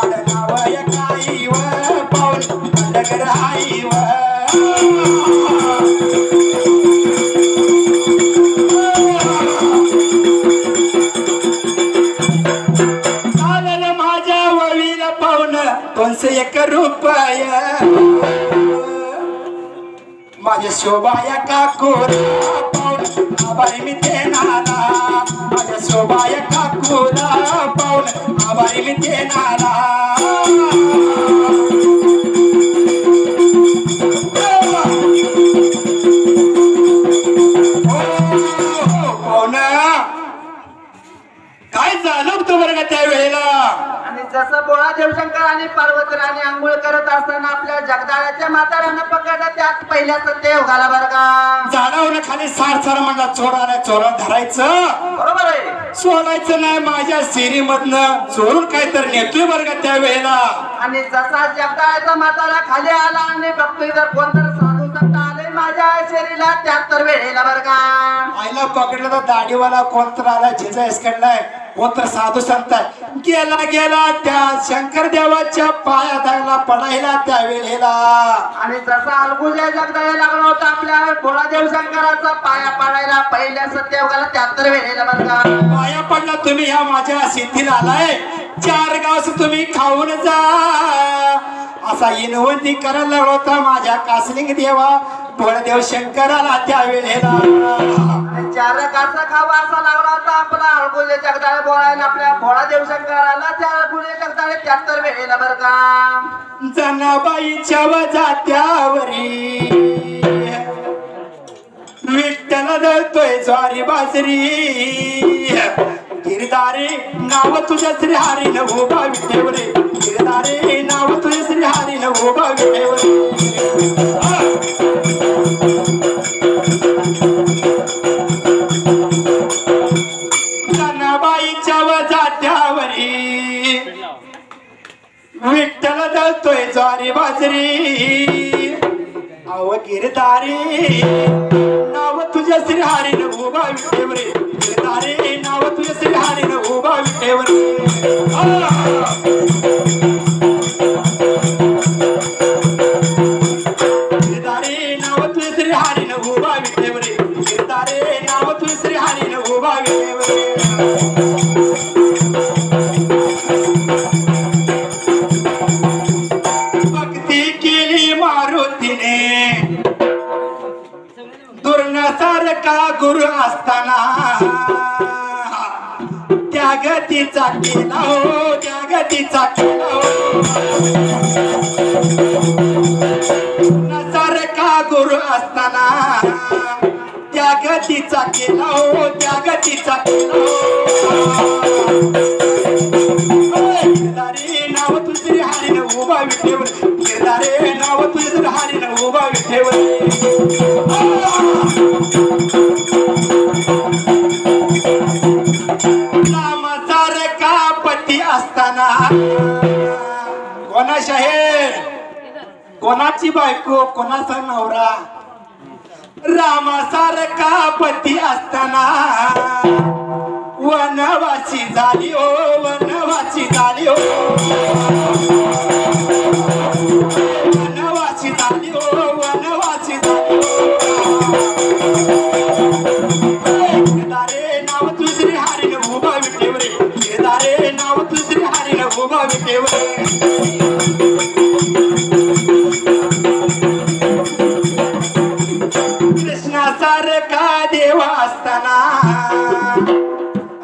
आडनावय काही व पाहुणे राईव चालल माझ्या वळीला पाहुण 201 रुपय माझ्या शोभाया काकूला पाहुण आभारी मी देणारा माझ्या शोभाया काकूला पाहुण आभारी मी देणारा काय झालं होतं बरं का त्यावेळेला आणि जसं बोळा देवशंकर आणि पार्वती राणी आंघोळ करत असताना आपल्या जगदाळ्याच्या म्हाताऱ्यानं पकडलं त्यात पहिल्याच देव घाला बरं का झाडावर खाली सार म्हणला चोराला चोरा धरायचं बरोबर आहे सोडायचं नाही माझ्या सिरीमधनं चोरून काय तर नेतोय बरं का त्यावेळेला आणि जसा जगदाळ्याचा म्हातारा खाली आला आणि बघतोय जर कोणतर साधू संत आले माझ्या शरीराला त्यात तर वेळेला बरं का आईला पकडलं तर दाढीवाला कोणतर आला झिजा इसकडलाय कोणतर साधू संत गेला गेला त्या शंकर देवाच्या पाया लागला पडायला त्या वेळेला आणि जसा अलगुजा जगदाळ्या लागला होता आपल्या भोळा देवशंकराचा पाया पाडायला पहिल्या सत्यवगाला त्यात तर वेळेला बरं का पाया पडला तुम्ही ह्या माझ्या शेतीला आलाय 4 गावस तुम्ही खाऊन जा असा इनवंती करायला लागला होता माझ्या कासलिंग देवा भोळदेव शंकराला त्या वेळेला आणि 4 कासा खावा असा लागला होता आपला अलगुजा जगदाळे बोलायला आपल्या भोळा देवशंकराला 4 गुळे जगदाळे त्यात तर वेळेला बरं का जनाबाईच्या जात्यावरी विठ्ठल दळतोय ज्वारी बाजरी गिरदारे नाव तुझ्या श्री हरी न उभा विठेवरे गिरदारे नाव तुझ्या श्री हरी न उभा विठेवरे जनाबाईच्या जात्यावरी विठ्ठल दळतोय ज्वारी बाजरी अव गिरदारे नाव तुझ्या श्री हरी न उभा विठेवरे गिरदारे नाव तुझ्या श्री हरी न उभा विठेवरे गिरदारे नाव तुझ्या श्री हरी न उभा विठेवरे गिरदारे नाव तुझ्या श्री हरी न उभा विठेवरे सारखा गुरु असताना त्यागतीचा केला हो, त्यागतीचा केला हो. सारखा गुरु असताना त्यागतीचा केला हो, त्यागतीचा केला हो. गिरधारे नाव तुझे हारीन उभा विठेवर, गिरधारे नाव तुझे हारीन उभा विठेवर. सारखा पती असताना कोणा शाहीर, कोणाची बायको, कोणाचा नवरा. रामासारखा पती असताना वनवासी झाली ओ, वनवासी झाली ओ, वनवासी झाली ओ, वनवासी झाली ओ. गिरधारे नाव तुझे हारीन उभा विठेवर, गिरधारे नाव तुझे हारीन उभा विठेवर. कृष्णासारखा देव असताना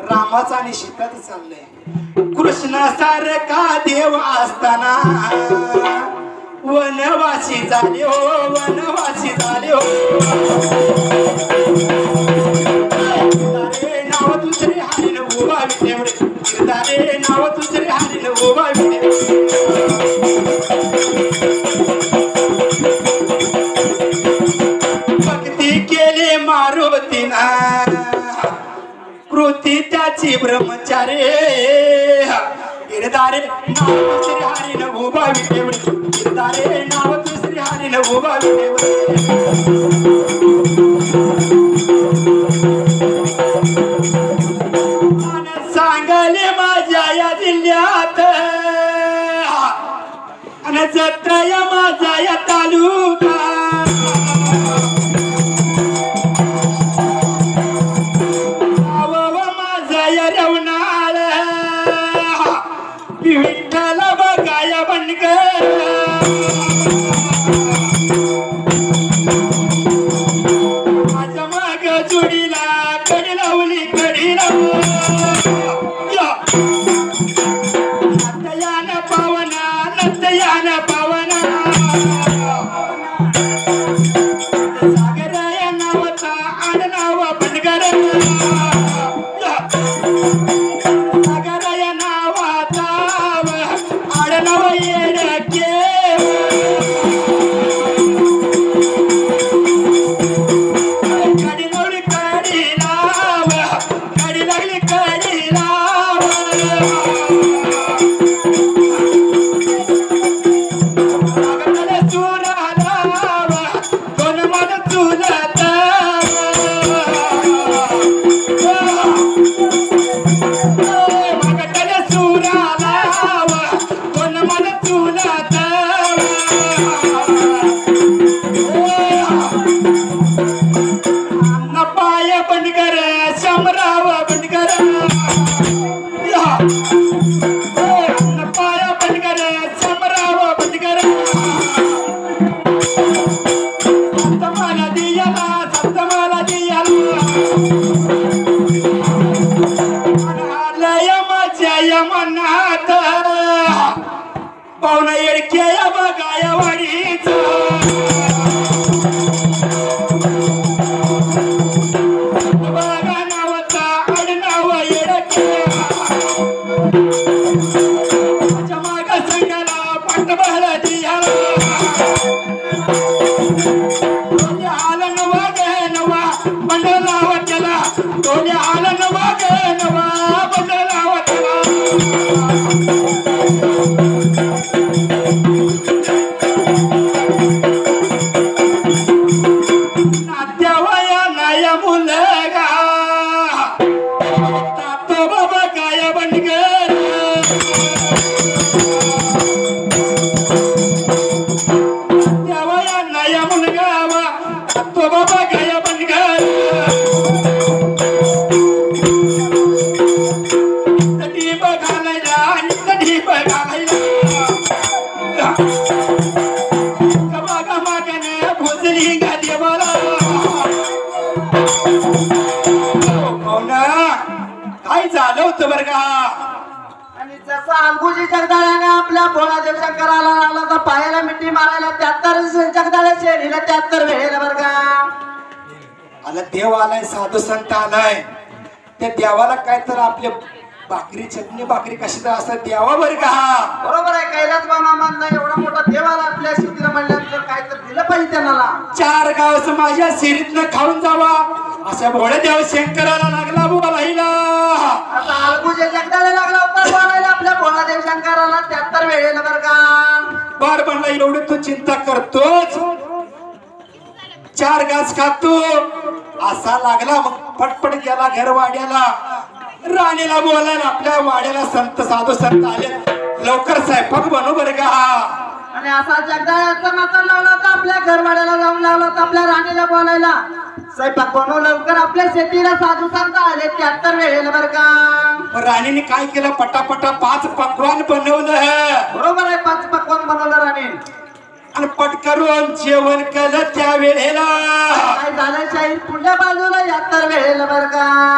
रामाचा आणि सीताच चाललंय. कृष्णासारखा देव असताना वनवासी झाले हो, वनवासी झाले हो. गिरधारे नाव तुझे हारीन उभा विठेवर, गिरधारे नाव तुझे हारीन उभा विठेवर. मारुतीना कृती त्याची ब्रह्मचारी. गिरधारे नाव तुझे हारीन उभा विठेवर, गिरधारे नाव तुझे हारीन उभा विठेवर. सांगले माझ्या या जिल्ह्यात आणि जत्या माझा या तालुका. विठ्ठल बघाया बनकर माझ्या माग जोडीला कडी लावली, कडी नतयान पावना, नतयान पावना. सागराया नावाचा आडनाव बनकर, सागराया नावाचा आडनाव येडके. कडी लावली कडी लाव, कडी लागली कडी लाव. मागताला चुरा लाव, दोन मन चुलत. मागताला चुरा लाव, दोन मन चुलत. पाय बनकर शमराव बनकर, पाय बनकर शमराव बनकर. सप्तमाला दियाला, सप्तमाला दियाला. आलय माझ्या यमनाथ पाहुणा येडक्या या बघाया वाडीच. बघा नावाचा आडनाव येडके. माझ्या माग संगाला पाठबळ दियाला. दोन्ही आलं नवा ग नवा बंडला वाटला, दोन्ही आलं नवा ग नवा बंडला वाटला. नात्यावया नाय मुलगा तातो बाबा काय बनकर. नात्यावया नाय मुलगा तातो बाबा काय बनकर. तडी बघायला आणि तडी बघायला गमा गमा गने भोजली गा देवाला. झालं होतं बरं का. आणि जसं अंकुशी जगदाळ्याने आपल्या भोळादेव शंकराला लागला तर पायाला मिठी मारायला 73 जगदाळे शेरीला 73 वेळेला बरं का. आला देव आलाय, साधू संत आलाय, त्या देवाला काय तर आपले भाकरी चटणी भाकरी कशी तर असतात देवा बरं का. बरोबर आहे. कैलास मामांना एवढा मोठा देवाला आपल्या शेतीला म्हणल्यानंतर काय तर दिलं पाहिजे त्यांना. 4 गावच माझ्या शिरीतनं खाऊन जावा अशा भोळ्या देव शंकराला लागला बोलायला. आता अंकुशी जगदाळे लागला होता बोलायला आपल्या भोळादेव शंकराला 73 वेळेला बरं का. बार म्हणला एवढी तू चिंता करतोच, 4 घास खातो असा लागला. मग पटपट गेला घर वाड्याला, राणीला बोलायला आपल्या वाड्याला संत साधू संत आले, लवकर स्वयंपाक बनव बरं का. आणि असा जगदाळ्याचा मात्र लावला होता आपल्या घरवाड्याला जाऊन लावला होता आपल्या राणीला बोलायला स्वयंपाक बनव लवकर आपल्या शेतीला साधू संत आले 73 वेळेला बरं का. मग राणीने काय केलं, पटापटा 5 पक्वान बनवलं. बरोबर आहे. 5 पक्वान बनवलं राणी आणि पटकरून जेवण केलं त्या वेळेला. काय झालं शाहीर पुढल्या बाजूला 73 वेळेला बरं का.